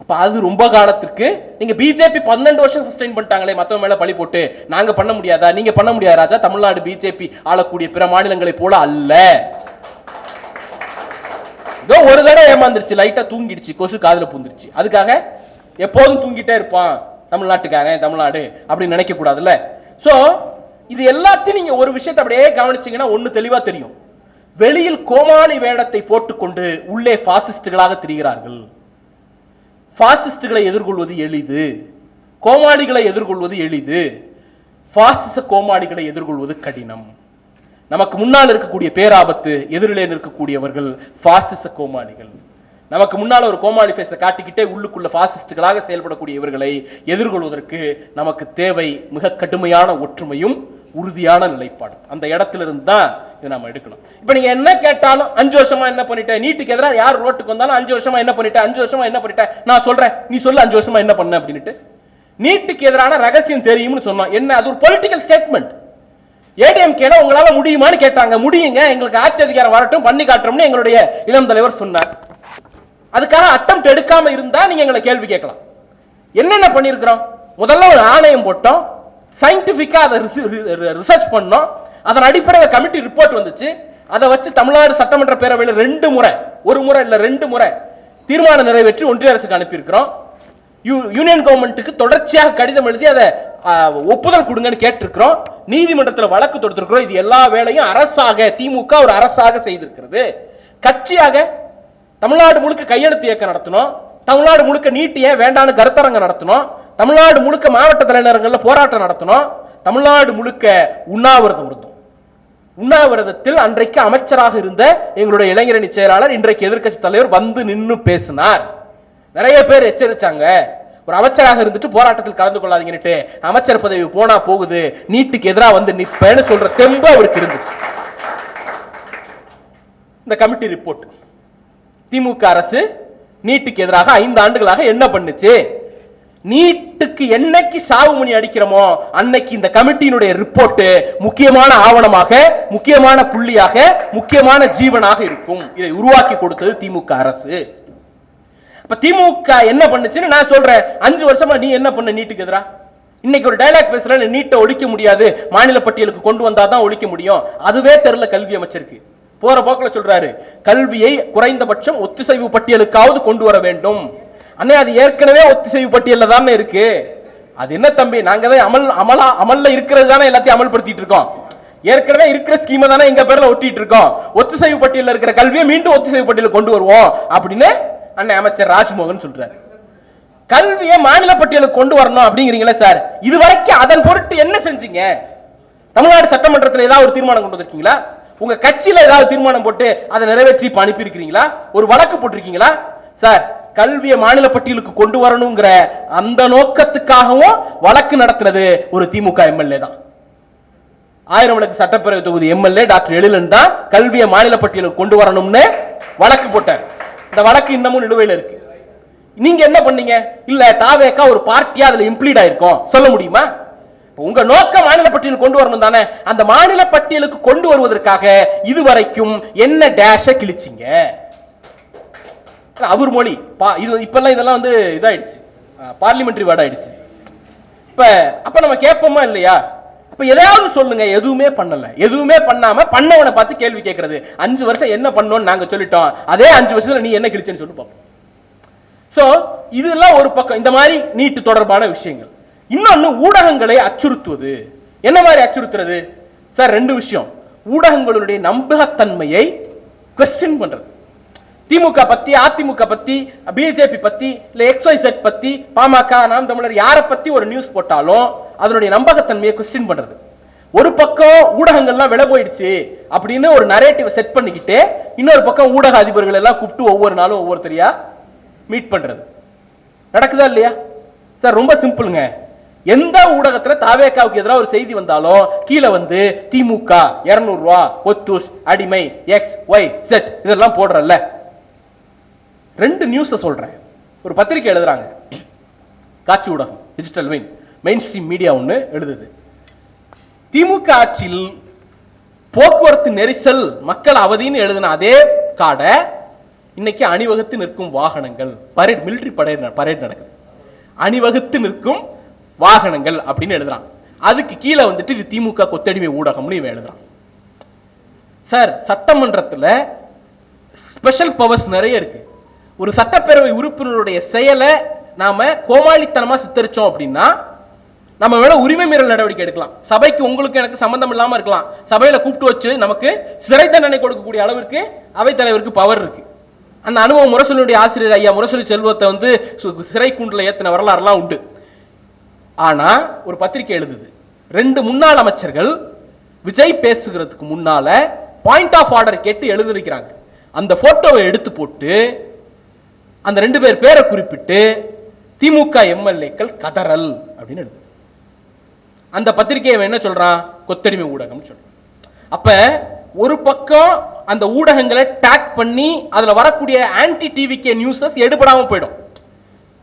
[SPEAKER 4] அப்ப அது ரொம்ப காலத்திற்கு நீங்க பிஜேபி 12 வருஷம் சஸ்டைன் பண்ணிட்டாங்களே, மத்தவங்க மேல பழி போட்டு நாங்க பண்ண முடியாதா? நீங்க பண்ண முடியாது ராஜா. தமிழ்நாடு பிஜேபி ஆளக்கூடிய பிற மாநிலங்களை போல அல்ல. இதோ ஒரு தடவை ஏமாந்துருச்சு, லைட்டா தூங்கிடுச்சு, கொசு காதுல பூந்துருச்சு, அதுக்காக எப்போதும் தூங்கிட்டே இருப்பான் தமிழ்நாட்டுக்காரன், தமிழ்நாடு அப்படின்னு நினைக்க கூடாதுல்ல. சோ இது எல்லாத்தையும் நீங்க ஒரு விஷயத்தை அப்படியே கவனிச்சீங்கன்னா ஒண்ணு தெளிவா தெரியும். வெளியில் கோமாளி வேடத்தை போட்டுக்கொண்டு உள்ளே பாசிஸ்டுகளாக திரிகிறார்கள். பாசிஸ்டுகளை எதிர்கொள்வது எளிது, கோமாளிகளை எதிர்கொள்வது எளிது, பாசிச கோமாளிகளை எதிர்கொள்வது கடினம். நமக்கு முன்னால் இருக்கக்கூடிய பேராபத்து எதிரிலே நிற்கக்கூடியவர்கள் பாசிச கோமாளிகள். நமக்கு முன்னால் ஒரு கோமாளி ஃபேஸை காட்டிக்கிட்டே உள்ளுக்குள்ள பாசிஸ்டுகளாக செயல்படக்கூடிய இவர்களை எதிர்கொள்வதற்கு நமக்கு தேவை மிக கடுமையான ஒற்றுமையும் உறுதியான நிலைப்பாடு. அந்த இடத்துல இருந்து தான் இதை நாம எடுக்கணும். இப்ப நீங்க என்ன கேட்டாலும் 5 வருஷமா என்ன பண்ணிட்டேன், நீட்டுக்கு எதிராக யார் ரோட்டுக்கு வந்தாலும் 5 வருஷமா என்ன பண்ணிட்டேன், 5 வருஷமா என்ன பண்ணிட்டேன், நான் சொல்றேன் நீ சொல்லு 5 வருஷமா என்ன பண்ண அப்படின்ட்டு. நீட்டுக்கு எதிரான ரகசியம் தெரியும்னு சொன்னோம். என்ன அது? ஒரு பொலிட்டிக்கல் ஸ்டேட்மெண்ட். ஏடிஎம்கே உங்களால முடியுமான்னு கேட்டாங்க. முடியுங்க, எங்களுக்கு ஆட்சி அதிகாரம் வரட்டும், பண்ணி காட்டுறோம்னு எங்களுடைய இளம் தலைவர் சொன்னார். அதுக்கான அட்டெம்ப்ட் எடுக்காம இருந்தா நீங்க எங்களை கேள்வி கேட்கலாம். என்னென்ன பண்ணிருக்கிறோம்? முதல்ல ஒரு ஆணையம் போட்டோம், சயின்டிபிக்கா அதை ரிசர்ச் பண்ணோம், அதன் அடிப்படையில் கமிட்டி ரிப்போர்ட் வந்துச்சு. அதை வச்சு தமிழ்நாடு சட்டமன்ற பேரவையில் 2 முறை, ஒரு முறை இல்ல 2 முறை தீர்மானம் நிறைவேற்றி ஒன்றிய அரசுக்கு அனுப்பியிருக்கிறோம். யூனியன் கவர்மெண்ட்டுக்கு தொடர்ச்சியாக கடிதம் எழுதி அதை ஒப்புதல் கொடுங்கன்னு கேட்டிருக்கிறோம். நீதிமன்றத்தில் வழக்கு தொடுத்திருக்கிறோம். இது எல்லா வேலையும் அரசாக, திமுக ஒரு அரசாக செய்திருக்கிறது. கட்சியாக தமிழ்நாடு முழுக்க கையெழுத்து இயக்கம் நடத்தணும், தமிழ்நாடு முழுக்க நீட்டிய வேண்டான கருத்தரங்க நடத்தணும், தமிழ்நாடு முழுக்க மாவட்ட தலைநகரங்களில் போராட்டம் நடத்தணும், தமிழ்நாடு முழுக்க உண்ணாவிரதம் இருந்தோம். உண்ணாவிரதத்தில் அன்றைக்கு அமைச்சராக இருந்த எங்களுடைய இளைஞரணி செயலாளர், இன்றைக்கு எதிர்க்கட்சி தலைவர் வந்து நின்று பேசினார். நிறைய பேர் எச்சரிச்சாங்க, ஒரு அமைச்சராக இருந்துட்டு போராட்டத்தில் கலந்து கொள்ளாதீங்கன்னு, அமைச்சர் பதவி போனா போகுது, நீட்டுக்கு எதிராக வந்து நிற்பேன்னு சொல்ற தெம்பு அவருக்கு இருந்துச்சு. இந்த கமிட்டி ரிப்போர்ட், திமுக அரசு நீட்டுக்கு எதிராக 5 ஆண்டுகளாக என்ன பண்ணுச்சு, நீட்டுக்கு என்னைக்கு சாவுமணி அடிக்கிறோமோ அன்னைக்கு இந்த கமிட்டியினுடைய ரிப்போர்ட் முக்கியமான ஆவணமாக, முக்கியமான புள்ளியாக, முக்கியமான ஜீவனாக இருக்கும். இதை உருவாக்கி கொடுத்தது திமுக அரசு. அப்ப திமுக என்ன பண்ணுச்சுன்னு நான் சொல்றேன். 5 வருஷமா நீ என்ன பண்ண நீட்டுக்கு எதிரா? இன்னைக்கு ஒரு டயலாக் பேசுற, நீட்டை ஒழிக்க முடியாது, மாநில பட்டியலுக்கு கொண்டு வந்தாதான் ஒழிக்க முடியும். அதுவே தெரியல கல்வி அமைச்சருக்கு. போற போக்கில் சொல்றாரு, கல்வியை குறைந்தபட்சம் ஒத்திசைவு பட்டியலுக்காவது கொண்டு வர வேண்டும். அண்ணே, அது ஏற்கனவே ஒத்திசைவு பட்டியல்ல தானே இருக்கு. அது என்ன தம்பி, நாங்க தான் அமல்ல இருக்கிறது தானே எல்லாத்தையும் அமல்படுத்திட்டு இருக்கோம். ஏற்கனவே இருக்கிற ஸ்கீமை தானே எங்க பேர்ல ஒட்டிட்டு இருக்கோம். ஒத்திசைவு பட்டியல்ல இருக்கிற கல்வியை மீண்டும் ஒத்திசைவு பட்டியல் கொண்டு வருவோம் அப்படின்னு அண்ணன் அமைச்சர் ராஜ்மோகன் சொல்றாரு. கல்வியை மாநில பட்டியலுக்கு கொண்டு வரணும் அப்படிங்கிறீங்களா சார்? இதுவரைக்கும் அதன் பொருட்டு என்ன செஞ்சீங்க? தமிழ்நாடு சட்டமன்றத்தில் ஏதாவது ஒரு தீர்மானம் கொண்டு வந்திருக்கீங்களா? உங்க கட்சியில ஏதாவது தீர்மானம் போட்டு அதை நிறைவேற்றி அனுப்பி இருக்கிறீங்களா? ஒரு வழக்கு போட்டிருக்கீங்களா? சார், கல்வியை மாநில பட்டியலுக்கு கொண்டு வரணுங்கிற அந்த நோக்கத்துக்காகவும் வழக்கு நடத்தினது ஒரு திமுக எம்எல்ஏ தான். ஆயிரம்விளக்கு சட்டப்பேரவை தொகுதி எம்எல்ஏ டாக்டர் எழிலன் தான் கல்வியை மாநில பட்டியலுக்கு கொண்டு வரணும்னு வழக்கு போட்டார். இந்த வழக்கு இன்னமும் நிலுவையில் இருக்கு. நீங்க என்ன பண்ணீங்க? இல்ல தாவேக்கா ஒரு பார்ட்டியா அதுல இம்ப்ளீட் ஆயிருக்கும் சொல்ல முடியுமா? உங்க நோக்கம் மாநில பட்டியலுக்கு கொண்டு வரணும் தானே. அந்த மாநில பட்டியலுக்கு கொண்டு வருவதற்காக இதுவரைக்கும் என்ன டேஷ கிழிச்சிங்க? அவர் மொழி இப்பெல்லாம் இதெல்லாம் வந்து இதாயிடுச்சு, பார்லிமெண்டரி வேர்ட் ஆயிடுச்சு. அப்ப நம்ம கேட்போமா இல்லையா? அப்ப எதையாவது சொல்லுங்க. எதுவுமே பண்ணல. எதுவுமே பண்ணாம பண்ணவனை பார்த்து கேள்வி கேட்கறது. 5 வருஷம் என்ன பண்ணோம்னு நாங்க சொல்லிட்டோம், அதே 5 வருஷத்துல நீ என்ன கிழிச்சேன்னு சொல்லி பார்ப்போம். சோ இதெல்லாம் ஒரு பக்கம், இந்த மாதிரி நீட்டு தொடர்பான விஷயங்கள். இன்னொன்னு ஊடகங்களை அச்சுறுத்துவது. என்ன மாதிரி அச்சுறுத்துறது சார்? 2 விஷயம். ஊடகங்களுடைய நம்பகத்தன்மையை குவெஸ்டின் பண்றது. திமுக பத்தி, அதிமுக பத்தி, பிஜேபி பத்தி, இல்ல XYZ பத்தி, பாமக, நாம் தமிழர் யாரை பத்தி ஒரு நியூஸ் போட்டாலும் அதனுடைய நம்பகத்தன்மையை குவெஸ்டின் பண்றது. ஒரு பக்கம் ஊடகங்கள்லாம் விலை போயிடுச்சு அப்படின்னு ஒரு நரேட்டிவ் செட் பண்ணிக்கிட்டு, இன்னொரு பக்கம் ஊடக அதிபர்கள் எல்லாம் கூப்பிட்டு ஒவ்வொரு நாளும் ஒவ்வொருத்தரையா மீட் பண்றது. நடக்குதா இல்லையா சார்? ரொம்ப சிம்பிளுங்க. எந்த ஊடகத்துல தாவேக்காவுக்கு எதிராக ஒரு செய்தி வந்தாலும் கீழே வந்து திமுக 200 ரூபா ஒத்தூஸ் அடிமை XYZ இதெல்லாம் போடுறல்ல. 2 நியூஸ் சொல்றேன். ஒரு பத்திரிகை எழுதுறாங்க, காட்சி ஊடகம், digital wing, main stream media ஒண்ணு எழுதுது. திமுக ஆட்சியில் போக்குவரத்து நெரிசல், மக்கள் அவதின்னு எழுதின அதே காடை இன்னைக்கு அணிவகுத்து நிற்கும் வாகனங்கள், பரேட், மிலிட்டரி பரேட் நடக்குது, அணிவகுத்து நிற்கும் வாகனங்கள் அப்படின்னு எழுதுறான். அதுக்கு கீழே வந்துட்டு இது திமுக கொத்தடிமை ஊடகம்னு இவன் எழுதுறான். சார், சட்டமன்றத்தில் ஸ்பெஷல் பவர்ஸ் நிறைய இருக்கு. ஒரு சட்டப்பேரவை உறுப்பினருடைய செயலை நாம கோமாளித்தனமா சித்தரிச்சோம் அப்படின்னா நம்ம மேல உரிமை மீறல் நடவடிக்கை எடுக்கலாம். சபைக்கு உங்களுக்கு எனக்கு சம்பந்தம் இல்லாம இருக்கலாம். சபையில கூப்பிட்டு வச்சு நமக்கு சிறை தண்டனை கொடுக்கக்கூடிய அளவிற்கு அவைத்தலைவருக்கு பவர் இருக்கு. அந்த அனுபவம் முரசொலியுடைய ஆசிரியர் ஐயா முரசொலி செல்வத்தை வந்து சிறை கூண்டுல ஏத்தின வரலாறுலாம் உண்டு. ஆனா ஒரு பத்திரிகை எழுதுது, 2 முன்னாள் அமைச்சர்கள் விஜய் பேசுகிறதுக்கு முன்னால பாயிண்ட் ஆஃப் ஆர்டர் கேட்டு எழுதிருக்கிறாங்க. அந்த போட்டோவை எடுத்து போட்டு அந்த 2 பேர் பேரை குறிப்பிட்டு திமுக எம்எல்ஏக்கள் கதறல் அப்படின்னு எழுது. அந்த பத்திரிகையை என்ன சொல்றான்? கொத்தடிமை ஊடகம் சொல்றான். அப்ப ஒரு பக்கம் அந்த ஊடகங்களை டாக் பண்ணி அதுல வரக்கூடிய ஆன்டி டிவிகே நியூஸஸ் எடுபடாம போயிடும்.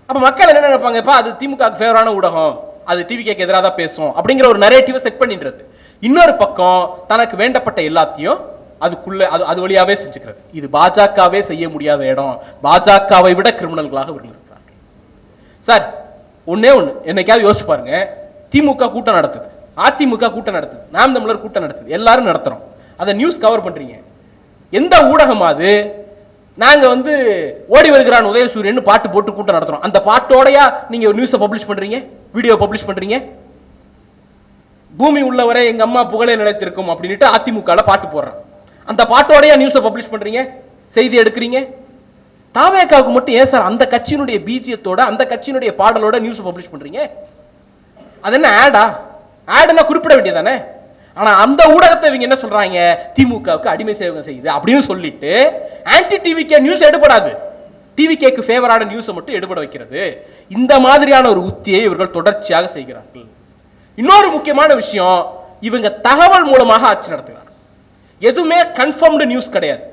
[SPEAKER 4] அப்ப மக்கள் என்ன நினைப்பாங்க? அது திமுக ஃபேவரான ஊடகம், அது டிவிகேக்கு எதிராக தான் பேசும் அப்படிங்கிற ஒரு நரேட்டிவ் செட் பண்ணின்றது. இன்னொரு பக்கம் தனக்கு வேண்டப்பட்ட எல்லாத்தையும் அதுக்குள்ள அது வழியாவே செஞ்சுக்கிறது. இது பாஜகவே செய்ய முடியாத இடம். பாஜகவை விட கிரிமினல்களாக இவர்கள் இருக்கிறார்கள். சார், ஒன்னே ஒண்ணு என்னைக்காவது யோசிச்சு பாருங்க. திமுக கூட்டம் நடத்துது, அதிமுக கூட்டம் நடத்துது, நாம் தமிழர் கூட்டம் நடத்துது, எல்லாரும் நடத்துறோம். அதை நியூஸ் கவர் பண்றீங்க. எந்த ஊடகமாவது நாங்க வந்து ஓடி வருகிறான் உதயசூரியன் பாட்டு போட்டு கூட்டம் நடத்துறோம், அந்த பாட்டோடயா நீங்க நியூஸை பப்ளிஷ் பண்றீங்க, வீடியோ பப்ளிஷ் பண்றீங்க? பூமி உள்ளவரை எங்க அம்மா புகழே நிலைத்திருக்கும் அப்படின்ட்டு அதிமுக பாட்டு போடுறான், அந்த பாட்டோடயா நியூஸை பப்ளிஷ் பண்றீங்க, செய்தி எடுக்கிறீங்க? தாவேக்காவுக்கு மட்டும் ஏன் சார் அந்த கட்சியினுடைய பீஜியத்தோட அந்த கட்சியினுடைய பாடலோட நியூஸ் பப்ளிஷ் பண்றீங்க? அது என்ன ஆடா? ஆடுனா குறிப்பிட வேண்டியதானே. ஆனா அந்த ஊடகத்தை இவங்க என்ன சொல்றாங்க? திமுகவுக்கு அடிமை சேவகம் செய்யுது அப்படின்னு சொல்லிட்டு ஆன்டி டிவிகே நியூஸ் எடுபடாது, டிவிகேக்கு ஃபேவரான நியூஸை மட்டும் எடுபட வைக்கிறது. இந்த மாதிரியான ஒரு உத்தியை இவர்கள் தொடர்ச்சியாக செய்கிறார்கள். இன்னொரு முக்கியமான விஷயம், இவங்க தகவல் மூலமாக ஆட்சி நடத்துகிறார்கள். எதுவுமே கன்ஃபர்ம்டு நியூஸ் கிடையாது,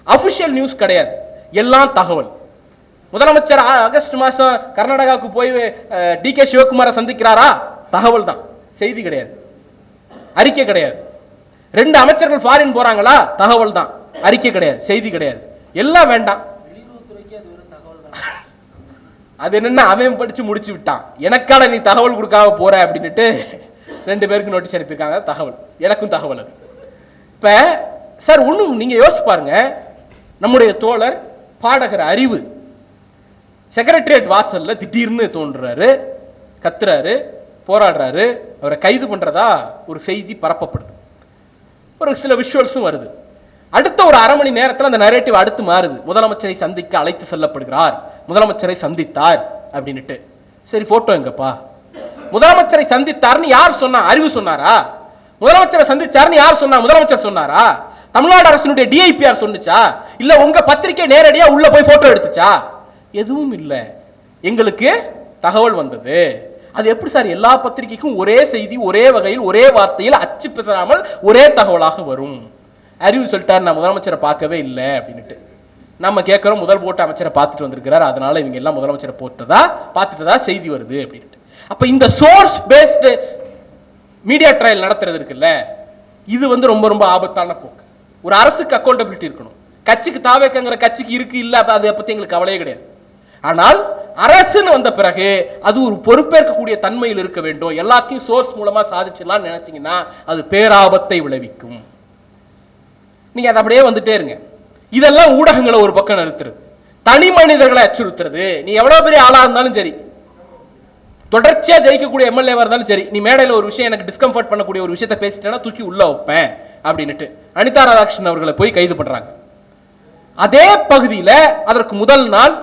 [SPEAKER 4] அபிஷியல் நியூஸ் கிடையாது, எல்லாம் தகவல். முதலமைச்சர் ஆகஸ்ட் மாசம் கர்நாடகாவுக்கு போய் DK சிவகுமாரை சந்திக்கிறாரா? தகவல் தான், செய்தி கிடையாது, அறிக்கை கிடையாது. 2 அமைச்சர்கள் ஃபாரின் போறாங்களா? தகவல் தான், அறிக்கை கிடையாது, செய்தி கிடையாது. எல்லாம் வேண்டாம். அது என்னன்னா அவன் படிச்சு முடிச்சு விட்டான், எனக்கான நீ தகவல் கொடுக்காம போற அப்படின்னுட்டு 2 பேருக்கு நோட்டீஸ் அனுப்பியிருக்காங்க. தகவல், எனக்கும் தகவல். அது இப்ப சார் ஒண்ணும் நீங்க யோசிச்சு பாருங்க. நம்முடைய தோழர் பாடகர் அறிவு செக்ரட்டரியேட் வாசல்ல திடீர்னு தோன்றாரு, கத்துறாரு, போராடுறாரு, அவரை கைது பண்றதா ஒரு செய்தி பரப்பப்படுது, ஒரு சில விஷுவல்ஸும் வருது. அடுத்த ஒரு அரை மணி நேரத்தில் அந்த நரேட்டிவ் அடுத்து மாறுது. முதலமைச்சரை சந்திக்க அழைத்து செல்லப்படுகிறார், முதலமைச்சரை சந்தித்தார் அப்படின்னுட்டு. சரி, போட்டோ எங்கப்பா? முதலமைச்சரை சந்தித்தார்னு யார் சொன்னா? அறிவு சொன்னாரா? முதலமைச்சரை சந்திச்சார்னு யார் சொன்னா? முதலமைச்சர் சொன்னாரா? தமிழ்நாடு அரசினுடைய டிஐபிஆர் சொன்னுச்சா? இல்ல உங்க பத்திரிகை நேரடியா உள்ள போய் போட்டோ எடுத்துச்சா? எதுவும் இல்ல. எங்களுக்கு தகவல் வந்தது. அது எப்படி சார் எல்லா பத்திரிகைக்கும் ஒரே செய்தி, ஒரே வகையில், ஒரே வார்த்தையில் அச்சு பெறாமல் ஒரே தகவலாக வரும்? அறிவு சொல்லிட்டார், நான் முதலமைச்சரை பார்க்கவே இல்லை அப்படின்னுட்டு. நம்ம கேட்கிறோம், முதல் போட்ட அமைச்சரை பார்த்துட்டு வந்திருக்கிறார், அதனால இவங்க எல்லாம் முதலமைச்சரை பார்த்துட்டதா செய்தி வருது அப்படின்ட்டு. அப்ப இந்த சோர்ஸ் பேஸ்டு மீடியா ட்ரையல் நடத்துறது இருக்குல்ல, இது ரொம்ப ரொம்ப ஆபத்தான போக்கு. ஒரு அரசுக்கு அக்கௌண்டபிலிட்டி இருக்கணும். கட்சிக்கு தாவேக்கங்கிற கட்சிக்கு இருக்கு இல்ல, அதை பத்தி எங்களுக்கு கவலையே கிடையாது. ஆனால் அரசுன்னு வந்த பிறகு அது ஒரு பொறுப்பேற்கக்கூடிய தன்மையில் இருக்க வேண்டும். எல்லாத்தையும் சோர்ஸ் மூலமா சாதிச்சிடலாம் நினைச்சீங்கன்னா அது பேராபத்தை விளைவிக்கும். நீங்க அதை அப்படியே வந்துட்டே இருங்க. இதெல்லாம் ஊடகங்களை ஒரு பக்கம் நிறுத்துறது, தனி மனிதர்களை அச்சுறுத்துறது. நீ எவ்வளவு பெரிய ஆளா இருந்தாலும் சரி, தொடர்ச்சியா ஜெயிக்கக்கூடிய எம்எல்ஏவா இருந்தாலும் சரி, நீ மேடையில் ஒரு விஷயம் எனக்கு டிஸ்கம்ஃபர்ட் பண்ணக்கூடிய ஒரு விஷயத்தை பேசிட்டேன்னா தூக்கி உள்ள வைப்பேன் அப்படின்னுட்டு அனிதா ராதாகிருஷ்ணன் அவர்களை போய் கைது பண்றாங்க. அதே பகுதியில் அதற்கு முதல் நாள்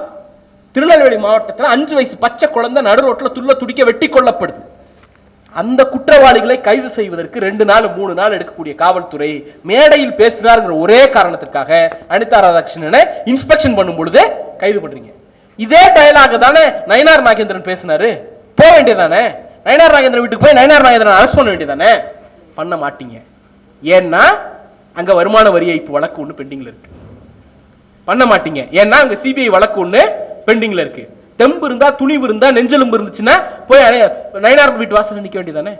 [SPEAKER 4] திருநெல்வேலி மாவட்டத்தில் 5 வயசு பச்சை குழந்தை நடு ரோட்டில் துள்ள துடிக்க வெட்டி கொல்லப்படுது. அந்த குற்றவாளிகளை கைது செய்வதற்கு 2 நாள் 3 நாள் எடுக்கக்கூடிய காவல்துறை மேடையில் பேசுறார் ஒரே காரணத்திற்காக அனிதா ராதாகிருஷ்ணனை இன்ஸ்பெக்ஷன் பண்ணும் பொழுது கைது பண்றீங்க. இதே டயலாக் தானே நயினார் நாகேந்திரன் பேசினாரு. போக வேண்டியதானே? நயினார் நாகேந்திரன் வீட்டுக்கு போய் நயினார் நாகேந்திரன் அரெஸ்ட் பண்ண வேண்டியதானே? பண்ண மாட்டீங்க. ஏன்னா அங்க வருமான வரி ஏய்ப்பு வழக்கு ஒண்ணு பெண்டிங்ல இருக்கு. பண்ண மாட்டீங்க. ஏன்னா அங்க சிபிஐ வழக்கு ஒண்ணு பெண்டிங்ல இருக்கு. தெம்பு இருந்தா, துணிவு இருந்தா, நெஞ்செலும்பு இருந்துச்சுன்னா போய் நயினார் வீட்டு வாசல் நிக்க வேண்டியதானே?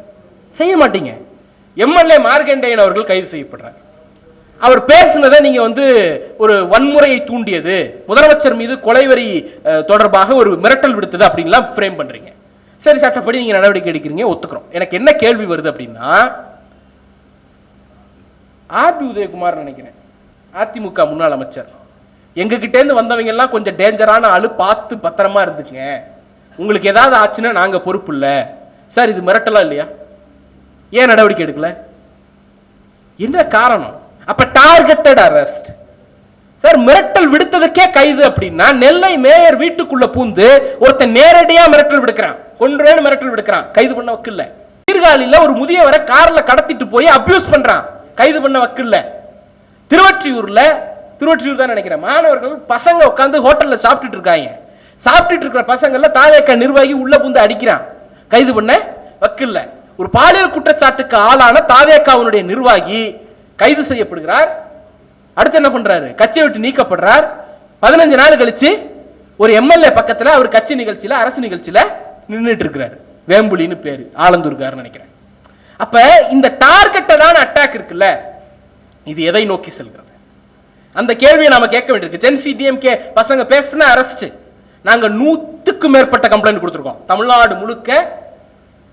[SPEAKER 4] செய்ய மாட்டீங்க. எம்எல்ஏ மார்கண்டேயன் அவர்கள் கைது செய்யப்படுறார். அவர் பேசினதை நீங்க ஒரு வன்முறையை தூண்டியது, முதலமைச்சர் மீது கொலைவரி தொடர்பாக ஒரு மிரட்டல் விடுத்தது அப்படின்லாம் ஃப்ரேம் பண்றீங்க. சரி, சட்டப்படி நீங்க நடவடிக்கை எடுக்கிறீங்க, ஒத்துக்கிறோம். எனக்கு என்ன கேள்வி வருது அப்படின்னா, ஆர்பி உதயகுமார் நினைக்கிறேன், அதிமுக முன்னாள் அமைச்சர், எங்க கிட்ட இருந்து வந்தவங்க எல்லாம் கொஞ்சம் டேஞ்சரான ஆளு, பார்த்து பத்திரமா இருந்துச்சுங்க, உங்களுக்கு ஏதாவது ஆச்சுன்னா நாங்க பொறுப்பு இல்ல சார். இது மிரட்டலா இல்லையா? ஏன் நடவடிக்கை எடுக்கல? என்ன காரணம்? அப்ப டார்கெட்டட் அரெஸ்ட் சார். மிரட்டல் விடுத்ததுக்கே கைது அப்படின்னா, நெல்லை மேயர் வீட்டுக்குள்ள பூந்து ஒருத்தன் நேரடியா மிரட்டல் விடுக்கிறான், கொன்றேன்னு மிரட்டல் விடுக்கிறான், கைது பண்ண வக்கில்ல. சீர்காழியில ஒரு முதியவரை கார்ல கடத்திட்டு போய் அபியூஸ் பண்றான், கைது பண்ண வக்கில்ல. திருவொற்றியூர் தான் நினைக்கிறேன், மாணவர்கள் பசங்க உட்கார்ந்து ஹோட்டல்ல சாப்பிட்டுட்டு இருக்காங்க. சாப்பிட்டுட்டு இருக்கிற பசங்கள்ல தாவேக்கா நிர்வாகி உள்ள புந்து அடிக்கிறான், கைது பண்ண வக்கில்ல. ஒரு பாலியல் குற்றச்சாட்டுக்கு ஆளான தாவேக்காவுடைய நிர்வாகி கைது செய்யப்படுகிறார். அடுத்து என்ன பண்றாரு? கட்சியை விட்டு நீக்கப்படுறார். 15 நாள் கழிச்சு ஒரு எம்எல்ஏ பக்கத்துல அவர் கட்சி நிகழ்ச்சியில, அரசு நிகழ்ச்சியில நின்றுட்டு இருக்கிறாரு. வேம்புலின்னு பேரு, ஆலந்தூர்கார் நினைக்கிறேன். அப்ப இந்த டார்கெட்டடான அட்டாக் இருக்குல்ல, இது எதை நோக்கி செல்கிறது? அந்த கேள்வியை நாம கேட்க வேண்டியிருக்கு. ஜென்சி டிஎம்கே பசங்க பேசின அரெஸ்ட், நாங்க 100க்கும் மேற்பட்ட கம்ப்ளைண்ட் கொடுத்திருக்கோம். தமிழ்நாடு முழுக்க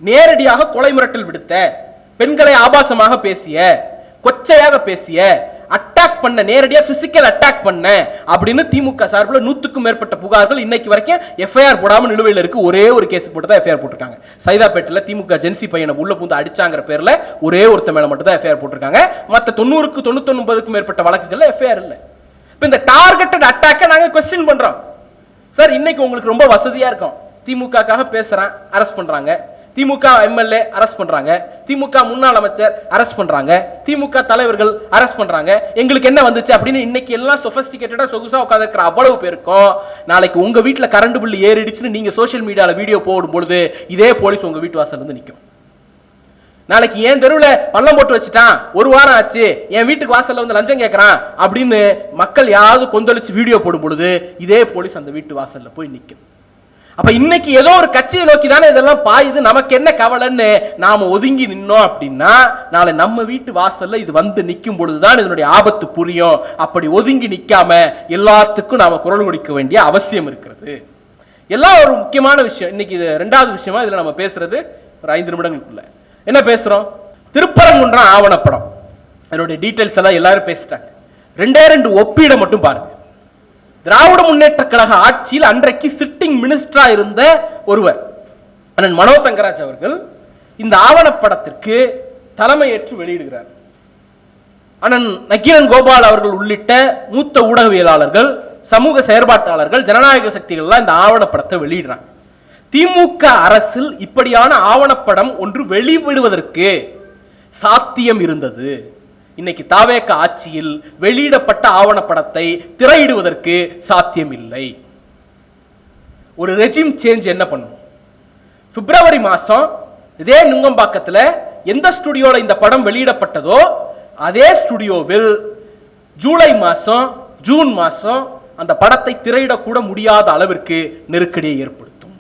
[SPEAKER 4] நேரடியாக கொலை மிரட்டல் விடுத்த, பெண்களை ஆபாசமாக பேசிய, கொச்சையாக பேசிய, அட்டாக் பண்ண, நேரடியா பிசிக்கல் அட்டாக் பண்ண அப்படின்னு திமுக சார்பில் 100க்கும் மேற்பட்ட புகார்கள் இன்னைக்கு வரைக்கும் எஃப்ஐஆர் போடாம நிலுவையில் இருக்கு. ஒரே ஒரு கேஸ் போட்டு தான் எஃப்ஐஆர் போட்டிருக்காங்க. சைதாப்பேட்டில் திமுக ஜென்சி பையனை உள்ள பூந்து அடிச்சாங்கிற பேர்ல ஒரே ஒருத்த மேல மட்டும் தான் எஃப்ஐஆர் போட்டிருக்காங்க. மற்ற 90க்கு 99க்கும் மேற்பட்ட வழக்குகள்ல எஃப்ஐஆர் இல்ல. இப்ப இந்த டார்கெட்டட் அட்டாக்கை நாங்க क्वेश्चन பண்றோம் சார். இன்னைக்கு உங்களுக்கு ரொம்ப வசதியா இருக்கும், திமுகக்காக பேசுறான் அரெஸ்ட் பண்றாங்க, திமுக எம்எல்ஏ அரெஸ்ட் பண்றாங்க, திமுக முன்னாள் அமைச்சர் அரெஸ்ட் பண்றாங்க, திமுக தலைவர்கள் அரெஸ்ட் பண்றாங்க. எங்களுக்கு என்ன வந்துச்சு அப்படின்னு இன்னைக்கு எல்லாம் சொபிஸ்டிகேட்டடா சொகுசா உட்கார்ந்து இருக்கிற அவ்வளவு பேருக்கும் நாளைக்கு உங்க வீட்டுல கரண்ட் பில் ஏறிடுச்சுன்னு நீங்க சோசியல் மீடியால வீடியோ போடும் பொழுது இதே போலீஸ் உங்க வீட்டு வாசல் வந்து நிக்கும். நாளைக்கு என் தெருவில் பள்ளம் போட்டு வச்சுட்டான், 1 வாரம் ஆச்சு, என் வீட்டுக்கு வாசல்ல வந்து லஞ்சம் கேட்கறான் அப்படின்னு மக்கள் யாராவது கொந்தளிச்சு வீடியோ போடும் பொழுது இதே போலீஸ் அந்த வீட்டு வாசல்ல போய் நிக்கும். அப்ப இன்னைக்கு ஏதோ ஒரு கட்சியை நோக்கி தானே இதெல்லாம் பாயுது, நமக்கு என்ன கவலைன்னு நாம ஒதுங்கி நின்னோம் அப்படின்னா, நாளை நம்ம வீட்டு வாசல்ல இது வந்து நிக்கும் பொழுதுதான் இதனுடைய ஆபத்து புரியும். அப்படி ஒதுங்கி நிக்காம எல்லாத்துக்கும் நாம குரல் கொடுக்க வேண்டிய அவசியம் இருக்கிறது. எல்லாம் ஒரு முக்கியமான விஷயம். இன்னைக்கு இது 2வது விஷயமா இதுல நம்ம பேசுறது ஒரு 5 நிமிடங்களுக்குள்ள என்ன பேசுறோம்? திருப்பரங்குன்றம் ஆவணப்படம், அதனுடைய டீடைல்ஸ் எல்லாம் எல்லாரும் பேசிட்டாங்க. 2 ஒப்பீட மட்டும் பாருங்க. திராவிட முன்னேற்ற கழக ஆட்சியில் அன்றைக்கு சிட்டிங் மினிஸ்டரா இருந்த ஒருவர் அண்ணன் மனோ தங்கராஜ் அவர்கள் இந்த ஆவணப்படத்திற்கு தலைமையேற்று வெளியிடுகிறார். அண்ணன் நக்கீரன் கோபால் அவர்கள் உள்ளிட்ட மூத்த ஊடகவியலாளர்கள், சமூக செயற்பாட்டாளர்கள், ஜனநாயக சக்திகள் எல்லாம் இந்த ஆவணப்படத்தை வெளியிடுறாங்க. திமுக அரசில் இப்படியான ஆவணப்படம் ஒன்று வெளிவிடுவதற்கு சாத்தியம் இருந்தது. இன்னைக்கு தாவேக ஆட்சியில் வெளியிடப்பட்ட ஆவணப்படத்தை திரையிடுவதற்கு சாத்தியம் இல்லை. ஒரு ரெஜிம் சேஞ்ச் என்ன பண்ணும்? பிப்ரவரி மாசம் இதே நுங்கம்பாக்கத்தில் எந்த ஸ்டுடியோல இந்த படம் வெளியிடப்பட்டதோ அதே ஸ்டுடியோவில் ஜூலை மாசம் ஜூன் மாசம் அந்த படத்தை திரையிடக்கூட முடியாத அளவிற்கு நெருக்கடியை ஏற்படுத்தும்.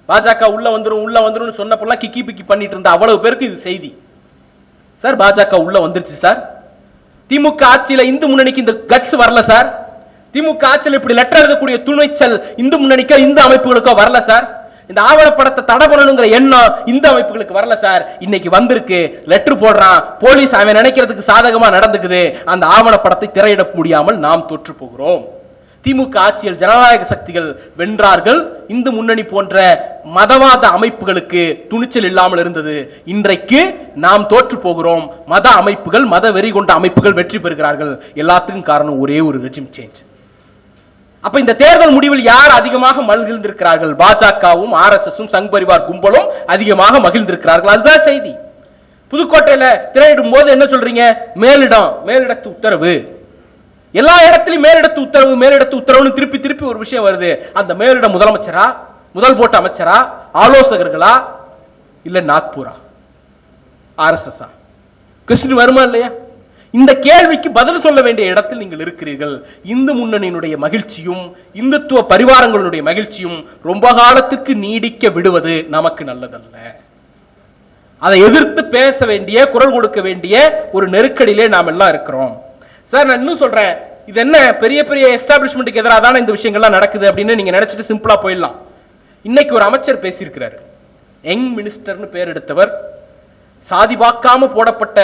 [SPEAKER 4] பாஜக உள்ள வந்துரும் சொன்னப்பெல்லாம் கிக்கி பிக்கி பண்ணிட்டு இருந்த அவ்வளவு பேருக்கு இது செய்தி. சார் பாஜக உள்ள வந்துருச்சு சார். திமுக ஆட்சியில இந்து முன்னணிக்கு இந்த கட்ஸ் வரல சார். திமுக ஆட்சியில் இப்படி லெட்டர் எழுதக்கூடிய துணைச்சல் இந்து முன்னணிக்கோ இந்து அமைப்புகளுக்கோ வரல சார். இந்த ஆவணப்படத்தை தடை பண்ணணுங்கிற எண்ணம் இந்த அமைப்புகளுக்கு வரல சார். இன்னைக்கு வந்திருக்கு, லெட்டர் போடுறான், போலீஸ் அவன் நினைக்கிறதுக்கு சாதகமா நடந்துக்குது. அந்த ஆவணப்படத்தை திரையிட முடியாமல் நாம் தோற்று போகிறோம். திமுக ஆட்சியில் ஜனநாயக சக்திகள் வென்றார்கள். இந்து முன்னணி போன்ற மதவாத அமைப்புகளுக்கு துணிச்சல் இல்லாமல் இருந்தது. இன்றைக்கு நாம் தோற்று போகிறோம். மத அமைப்புகள், மத வெறி கொண்ட அமைப்புகள் வெற்றி பெறுகிறார்கள். எல்லாத்துக்கும் காரணம் ஒரே ஒரு ரெஜிம் சேஞ்ச். அப்ப இந்த தேர்தல் முடிவில் யார் அதிகமாக மகிழ்ந்திருக்கிறார்கள்? பாஜகவும் ஆர்எஸ்எஸும் சங் பரிவார் கும்பலும் அதிகமாக மகிழ்ந்திருக்கிறார்கள். அதுதான் செய்தி. புதுக்கோட்டையில திரையிடும் போது என்ன சொல்றீங்க? மேலிடத்து உத்தரவு. எல்லா இடத்திலும் மேலிடத்து உத்தரவு திருப்பி திருப்பி ஒரு விஷயம் வருது. அந்த மேலிட முதலமைச்சரா, முதல் போட்ட அமைச்சரா, ஆலோசகர்களா, இல்ல நாக்பூரா, ஆர்எஸ்எஸ்? கிருஷ்ணன் வருமா இல்லையா? இந்த கேள்விக்கு பதில் சொல்ல வேண்டிய இடத்தில் நீங்கள் இருக்கிறீர்கள். இந்து முன்னணியினுடைய மகிழ்ச்சியும் இந்துத்துவ பரிவாரங்களுடைய மகிழ்ச்சியும் ரொம்ப காலத்துக்கு நீடிக்க விடுவது நமக்கு நல்லதல்ல. அதை எதிர்த்து பேச வேண்டிய, குரல் கொடுக்க வேண்டிய ஒரு நெருக்கடியிலே நாம் எல்லாம் இருக்கிறோம். சார் நான் இன்னும் சொல்றேன், இது என்ன பெரிய பெரிய எஸ்டாபிளிஷ்மெண்ட்டுக்கு எதிராக தானே இந்த விஷயங்கள்லாம் நடக்குது அப்படின்னு நீங்க நினைச்சிட்டு சிம்பிளா போயிடலாம். இன்னைக்கு ஒரு அமைச்சர் பேசியிருக்கிறார். யங் மினிஸ்டர்னு பேர் எடுத்தவர், சாதி பார்க்காம போடப்பட்ட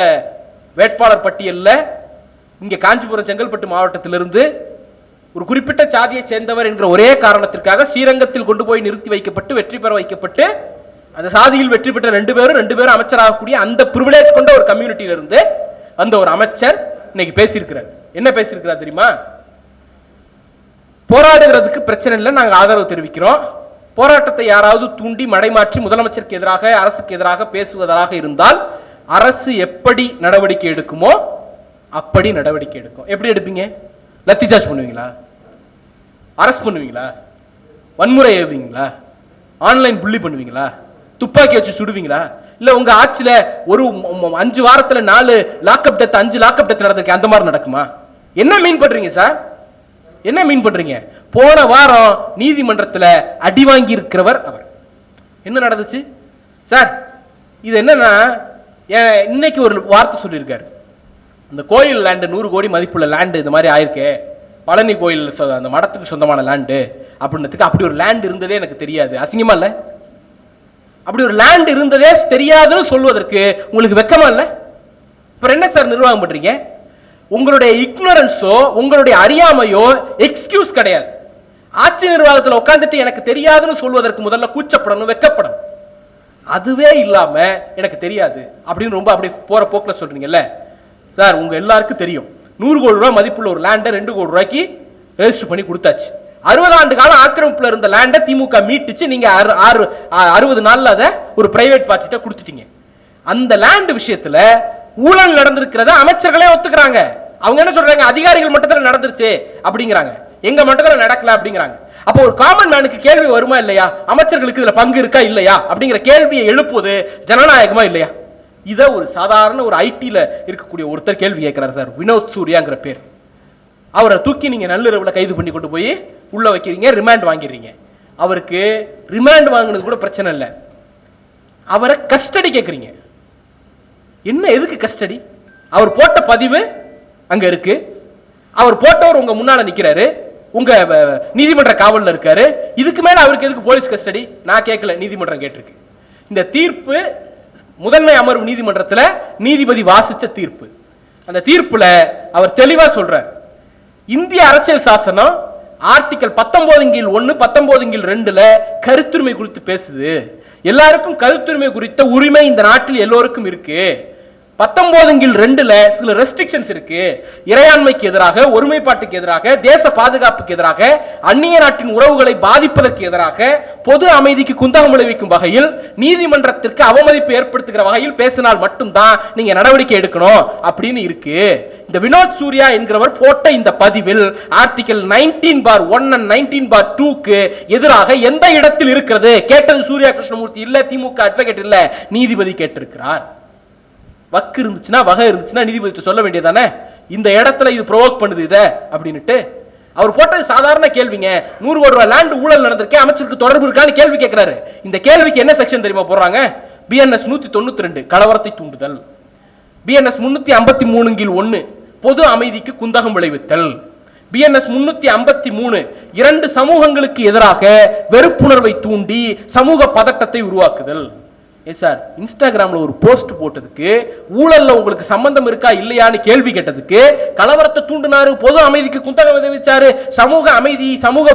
[SPEAKER 4] வேட்பாளர் பட்டியல்ல இங்க காஞ்சிபுரம் செங்கல்பட்டு மாவட்டத்திலிருந்து ஒரு குறிப்பிட்ட சாதியை சேர்ந்தவர் என்ற ஒரே காரணத்திற்காக ஸ்ரீரங்கத்தில் கொண்டு போய் நிறுத்தி வைக்கப்பட்டு வெற்றி பெற வைக்கப்பட்டு அந்த சாதியில் வெற்றி பெற்ற ரெண்டு பேரும் அமைச்சராகக்கூடிய அந்த பிரிவிலேஜ் கொண்ட ஒரு கம்யூனிட்டியில இருந்து அந்த ஒரு அமைச்சர் இன்னைக்கு பேசியிருக்கிறார். என்ன பேசியிருக்கிறார் தெரியுமா? போராடுகிறதுக்கு பிரச்சனை இல்லை, நாங்க ஆதரவு தெரிவிக்கிறோம். போராட்டத்தை யாராவது தூண்டி மடைமாற்றி முதலமைச்சருக்கு எதிராக, அரசுக்கு எதிராக பேசுவதாக இருந்தால் அரசு எப்படி நடவடிக்கை எடுக்குமோ அப்படி நடவடிக்கை எடுக்கும். எப்படி எடுப்பீங்க? லத்தி சார்ஜ் பண்ணுவீங்களா? அரஸ்ட் பண்ணுவீங்களா? வன்முறை ஏவுவீங்களா? ஆன்லைன் புள்ளி பண்ணுவீங்களா? துப்பாக்கி வச்சு சுடுவீங்களா? இல்ல உங்க ஆட்சியில ஒரு 5 வாரத்துல 4 லாக்அப் டெத், 5 லாக்அப் டெத் நடந்திருக்கு, அந்த மாதிரி நடக்குமா? என்ன மீன் பண்றீங்க சார்? என்ன மீன் பண்றீங்க? போன வாரம் நீதிமன்றத்தில் அடி வாங்கி இருக்கிறவர் அவர். என்ன நடந்துச்சு சார்? இது என்னன்னா, இன்னைக்கு ஒரு வார்த்தை சொல்லியிருக்காரு, இந்த கோயில் லேண்டு 100 கோடி மதிப்புள்ள லேண்டு இந்த மாதிரி ஆயிருக்கு, பழனி கோயில் அந்த மடத்துக்கு சொந்தமான லேண்டு அப்படின்றதுக்கு. அப்படி ஒரு லேண்ட் இருந்ததே எனக்கு தெரியாது. அசிங்கமா இல்ல? அப்படி ஒரு லேண்ட் இருந்ததே தெரியாதுன்னு சொல்வதற்கு உங்களுக்கு வெக்கமா இல்ல? அப்புறம் என்ன சார் நிர்வாகம் பண்றீங்க? உங்களுடைய இக்னோரன்ஸோ உங்களுடைய அறியாமையோ எக்ஸ்கியூஸ் கிடையாது. ஆட்சி நிர்வாகத்தில் உட்கார்ந்துட்டு எனக்கு தெரியாதுன்னு சொல்வதற்கு முதல்ல கூச்சப்படணும், வெக்கப்படணும். அதுவே இல்லாம எனக்கு தெரியாது அப்படின்னு ரொம்ப அப்படி போற போக்கில் சொல்றீங்கல்ல சார். உங்க எல்லாருக்கும் தெரியும், 100 கோடி ரூபாய் மதிப்புள்ள ஒரு லேண்டை 2 கோடி ரூபாய்க்கு ரெஜிஸ்டர் பண்ணி கொடுத்தாச்சு. 60 ஆண்டு காலம் ஆக்கிரமிப்புல இருந்த லேண்டை திமுக மீட்டுச்சு. நீங்க 60 நாள்ல அதை ஒரு பிரைவேட் பார்ட்டிட்ட கொடுத்துட்டீங்க. அந்த லேண்ட் விஷயத்துல ஊழல் நடந்திருக்கிறத அமைச்சர்களே ஒத்துக்கிறாங்க. அவங்க என்ன சொல்றாங்க? அதிகாரிகள் மட்டத்தில் நடந்துருச்சு அப்படிங்கிறாங்க, எங்க மட்டத்தில் நடக்கல அப்படிங்கிறாங்க. அப்போ ஒரு காமன் மேனுக்கு கேள்வி வருமா இல்லையா? அமைச்சர்களுக்கு இதுல பங்கு இருக்கா இல்லையா அப்படிங்கிற கேள்வியை எழுப்புவது ஜனநாயகமா இல்லையா? இத ஒரு சாதாரண ஒரு ஐடில இருக்கக்கூடிய ஒருத்தர் கேள்வி கேட்கிறார் சார், வினோத் சூர்யாங்கிற பேர். அவரை தூக்கி நீங்க நள்ளிரவுல கைது பண்ணி கொண்டு போய் உள்ள வைக்கிறீங்க, ரிமாண்ட் வாங்கிடுறீங்க. அவருக்கு ரிமாண்ட் வாங்கினது கூட பிரச்சனை இல்லை, அவரை கஸ்டடி கேட்கறீங்க. என்ன, எதுக்கு கஸ்டடி? அவர் போட்ட பதிவு அங்க இருக்கு, அவர் போட்டவர் உங்க முன்னால நிக்கிறாரு, உங்க நீதிமன்ற காவல்ல இருக்காரு. இதுக்கு மேல அவருக்கு எதுக்கு போலீஸ் கஸ்டடி? நான் கேட்கல, நீதிமன்றம் கேட்டிருக்கு. இந்த தீர்ப்பு முதன்மை அமர்வு நீதிமன்றத்தில் நீதிபதி வாசிச்ச தீர்ப்பு. அந்த தீர்ப்புல அவர் தெளிவா சொல்றார், இந்திய அரசியல் சாசனம் ஆர்டிகல் 19(1) 19(2) கருத்துரிமை குறித்து பேசுது. எல்லாருக்கும் கருத்துரிமை குறித்த உரிமை இந்த நாட்டில் எல்லோருக்கும் இருக்கு. 19(2) சில ரெஸ்ட்ரிக்ஷன்ஸ் இருக்கு. இறையாண்மைக்கு எதிராக, ஒருமைப்பாட்டுக்கு எதிராக, தேச பாதுகாப்புக்கு எதிராக, அந்நிய நாட்டின் உறவுகளை பாதிப்பதற்கு எதிராக, பொது அமைதிக்கு குந்தகம் விளைவிக்கும் வகையில், நீதிமன்றத்திற்கு அவமதிப்பு ஏற்படுத்துகிற வகையில் பேசினால் மட்டும்தான் நீங்க நடவடிக்கை எடுக்கணும் அப்படின்னு இருக்கு. இந்த வினோத் சூர்யா என்கிறவர் போட்ட இந்த பதிவில் ஆர்டிகல் 19(1) and 19(2) எதிராக எந்த இடத்தில் இருக்கிறது கேட்டது சூர்யா கிருஷ்ணமூர்த்தி இல்ல, திமுக அட்வொகேட் இல்ல, நீதிபதி கேட்டிருக்கிறார். வக்கு இருந்துச்சுன்னா, வகை இருந்துச்சுன்னா நீதிபதி சொல்ல வேண்டியதானே, இந்த இடத்துல இது ப்ரோவோக் பண்ணுது இத அப்படின்னுட்டு. அவர் போட்டது சாதாரண கேள்விங்க. 100 கோடி ரூபாய் லேண்ட் ஊழல் நடந்திருக்கே, அமைச்சருக்கு தொடர்பு இருக்கான்னு கேள்வி கேட்கிறாரு. இந்த கேள்விக்கு என்ன செக்ஷன் தெரியுமா போடுறாங்க? BNS 192 கலவரத்தை தூண்டுதல், BNS 353(1) பொது அமைதிக்கு குந்தகம் விளைவித்தல், BNS 353 2 சமூகங்களுக்கு எதிராக வெறுப்புணர்வை தூண்டி சமூக பதட்டத்தை உருவாக்குதல். சார், இன்ஸ்டாகிராம்ல ஒரு போஸ்ட் போட்டதுக்கு, ஊழல்ல உங்களுக்கு சம்பந்தம் இருக்கா இல்லையான்னு கேள்வி கேட்டதுக்கு, கலவரத்தை தூண்டினாரு, பொது அமைதிக்கு குந்தகம் விளைவிச்சாரு, சமூக அமைதி, சமூக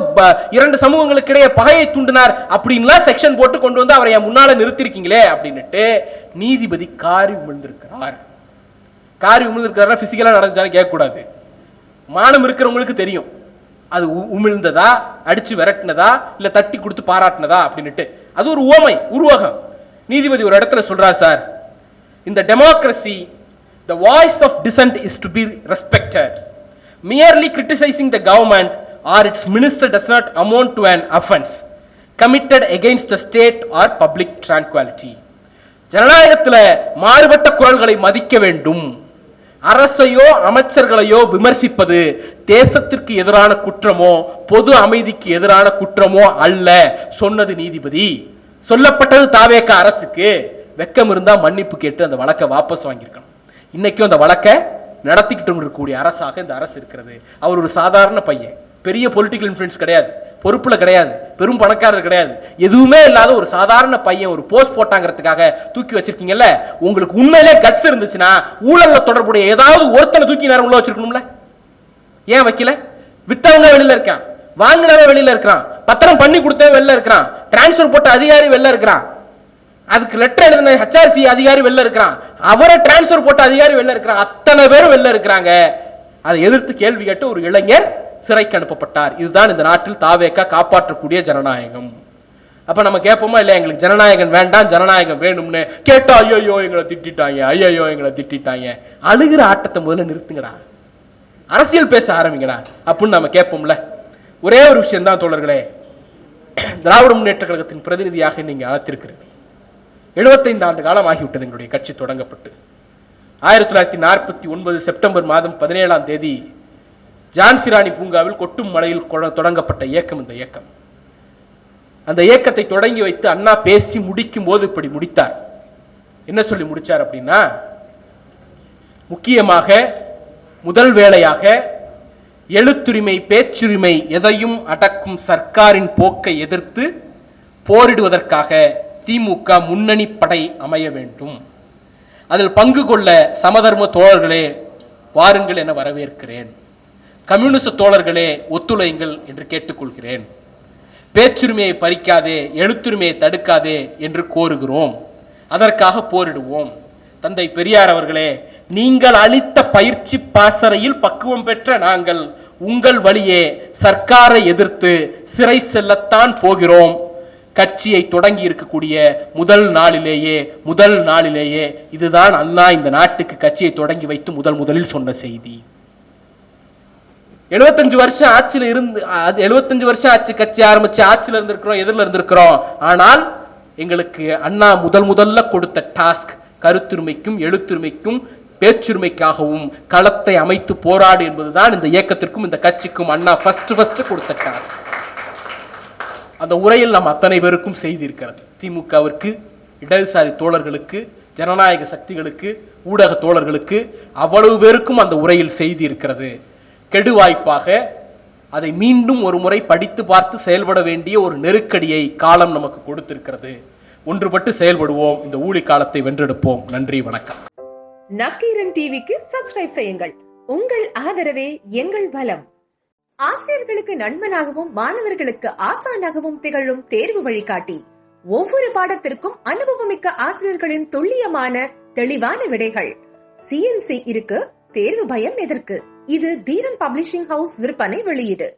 [SPEAKER 4] 2 சமூகங்களுக்கு இடையே பகையை தூண்டினார் அப்படின்லாம் செக்ஷன் போட்டு கொண்டு வந்து அவரை முன்னால நிறுத்திருக்கீங்களே அப்படின்னுட்டு நீதிபதி காரி உமிழ்ந்திருக்கிறார். காரி உமிழ்ந்திருக்கிறாரா பிசிக்கலா நடந்துச்சான்னு கேட்க கூடாது. மானம் இருக்கிறவங்களுக்கு தெரியும் அது உமிழ்ந்ததா, அடிச்சு விரட்டினதா, இல்ல தட்டி கொடுத்து பாராட்டினதா அப்படின்னுட்டு. அது ஒரு உவமை, உருவகம். நீதிபதி ஒரு இடத்துல சொல்றார், சார், இந்த democracy the voice of dissent is to be respected. Merely criticizing the government or its minister does not amount to an offense committed against the state or public tranquility. ஜனநாயகத்தில் மாறுபட்ட குரல்களை மதிக்க வேண்டும். அரசையோ அமைச்சர்களையோ விமர்சிப்பது தேசத்திற்கு எதிரான குற்றமோ பொது அமைதிக்கு எதிரான குற்றமோ அல்ல சொன்னது நீதிபதி. சொல்லப்பட்டது தாவேக அரசுக்கு. வெக்கம் இருந்தா மன்னிப்பு கேட்டு அந்த வழக்கை வாபஸ் வாங்கியிருக்கணும். இன்னைக்கும் அந்த வழக்கை நடத்திக்கிட்டு இருக்கக்கூடிய அரசாக இந்த அரசு இருக்கிறது. அவர் ஒரு சாதாரண பையன், பெரிய பொலிட்டிக்கல் இன்ஃப்ளூயன்ஸ் கிடையாது, பொறுப்புல கிடையாது, பெரும் பணக்காரர் கிடையாது, எதுவுமே இல்லாத ஒரு சாதாரண பையன் ஒரு போஸ்ட் போட்டாங்கிறதுக்காக தூக்கி வச்சிருக்கீங்கல்ல. உங்களுக்கு உண்மையிலே கட்ஸ் இருந்துச்சுன்னா ஊழல்ல தொடர்புடைய ஏதாவது ஒருத்தனை தூக்கி நேரம் உள்ள வச்சிருக்கணும்ல. ஏன் வைக்கல? வித்தவங்க வெளியில இருக்கான், வாங்கினவன் வெளியில இருக்கிறான், பத்திரம் பண்ணி கொடுத்தவன் வெளில இருக்கிறான், டிரான்ஸ்பர் போட்ட அதிகாரி வெளில இருக்கிறான், அதுக்கு லெட்டர் எழுதின HRC அதிகாரி வெளில இருக்கிறான், அவரை டிரான்ஸ்பர் போட்ட அதிகாரி வெளில இருக்கிறான், அத்தனை பேரும் வெளில இருக்கிறாங்க. அதை எதிர்த்து கேள்வி கேட்டு ஒரு இளைஞர் சிறைக்கு அனுப்பப்பட்டார். இதுதான் இந்த நாட்டில் தாவேகா காப்பாற்றக்கூடிய ஜனநாயகம். அப்ப நம்ம கேட்போமா இல்ல, எங்களுக்கு ஜனநாயகம் வேண்டாம், ஜனநாயகம் வேணும்னு கேட்டா ஐயோ எங்களை திட்டாங்க, ஐயோ எங்களை திட்டாங்க. அழுகிற ஆட்டத்தை முதல்ல நிறுத்துங்கடா, அரசியல் பேச ஆரம்பிங்கடா அப்படின்னு நம்ம கேட்போம்ல. ஒரே ஒரு விஷயம் தான் தோழர்களே, திராவிட முன்னேற்ற கழகத்தின் பிரதிநிதியாக நீங்க அழைத்திருக்கிறீர்கள். 75 ஆண்டு காலம் ஆகிவிட்டது எங்களுடைய கட்சி தொடங்கப்பட்டு. 1949 செப்டம்பர் மாதம் 17ஆம் தேதி ஜான்சிராணி பூங்காவில் கொட்டும் மலையில் தொடங்கப்பட்ட இயக்கம் இந்த இயக்கம். அந்த இயக்கத்தை தொடங்கி வைத்து அண்ணா பேசி முடிக்கும் போது இப்படி முடித்தார். என்ன சொல்லி முடிச்சார் அப்படின்னா, முக்கியமாக முதல் வேளையாக எழுத்துரிமை, பேச்சுரிமை எதையும் அடக்கும் சர்க்காரின் போக்கை எதிர்த்து போரிடுவதற்காக திமுக முன்னணி படை அமைய வேண்டும். அதில் பங்கு கொள்ள சமதர்ம தோழர்களே வாருங்கள் என வரவேற்கிறேன். கம்யூனிச தோழர்களே ஒத்துழையுங்கள் என்று கேட்டுக்கொள்கிறேன். பேச்சுரிமையை பறிக்காதே, எழுத்துரிமையை தடுக்காதே என்று கோருகிறோம். அதற்காக போரிடுவோம். தந்தை பெரியார் அவர்களே, நீங்கள் அளித்த பயிற்சி பாசறையில் பக்குவம் பெற்ற நாங்கள் உங்கள் வழியே சர்க்காரை எதிர்த்து சிறை செல்லத்தான் போகிறோம். கட்சியை தொடங்கி இருக்கக்கூடிய முதல் நாளிலேயே இதுதான் அண்ணா இந்த நாட்டுக்கு கட்சியை தொடங்கி வைத்து முதலில் சொன்ன செய்தி. 75 வருஷம் ஆட்சியில் இருந்து 75 வருஷம் ஆட்சி, கட்சி ஆரம்பிச்சு ஆட்சியில் இருந்திருக்கிறோம், எதிரில் இருந்திருக்கிறோம். ஆனால் எங்களுக்கு அண்ணா முதல்ல கொடுத்த டாஸ்க் கருத்துரிமைக்கும் எழுத்துரிமைக்கும் பேச்சுரிமைக்காகவும் களத்தை அமைத்து போராடு என்பதுதான் இந்த இயக்கத்திற்கும் இந்த கட்சிக்கும் அண்ணா ஃபர்ஸ்ட் கொடுத்த டாஸ்க். அந்த உரையில் நாம் அத்தனை பேருக்கும் செய்தி இருக்கிறது. திமுகவிற்கு, இடதுசாரி தோழர்களுக்கு, ஜனநாயக சக்திகளுக்கு, ஊடக தோழர்களுக்கு அவ்வளவு பேருக்கும் அந்த உரையில் செய்தி இருக்கிறது. கெடுவாய்ப்பாக அதை மீண்டும் ஒரு முறை படித்து பார்த்து செயல்பட வேண்டிய ஒரு நெருக்கடியை காலம் நமக்கு கொடுத்திருக்கிறது. ஒன்றுபட்டு செயல்படுவோம், இந்த ஊழி காலத்தை வென்றெடுப்போம். நன்றி, வணக்கம்.
[SPEAKER 5] நக்கீரன் டிவிக்கு சப்ஸ்கிரைப் செய்யுங்கள். உங்கள் ஆதரவே எங்கள் பலம். ஆசிரியர்களுக்கு நண்பனாகவும் மாணவர்களுக்கு ஆசானாகவும் திகழும் தேர்வு வழிகாட்டி. ஒவ்வொரு பாடத்திற்கும் அனுபவமிக்க ஆசிரியர்களின் துல்லியமான தெளிவான விடைகள். CNC இருக்கு, தேர்வு பயம் எதற்கு? இது தீரன் பப்ளிஷிங் ஹவுஸ் விற்பனை வெளியீடு.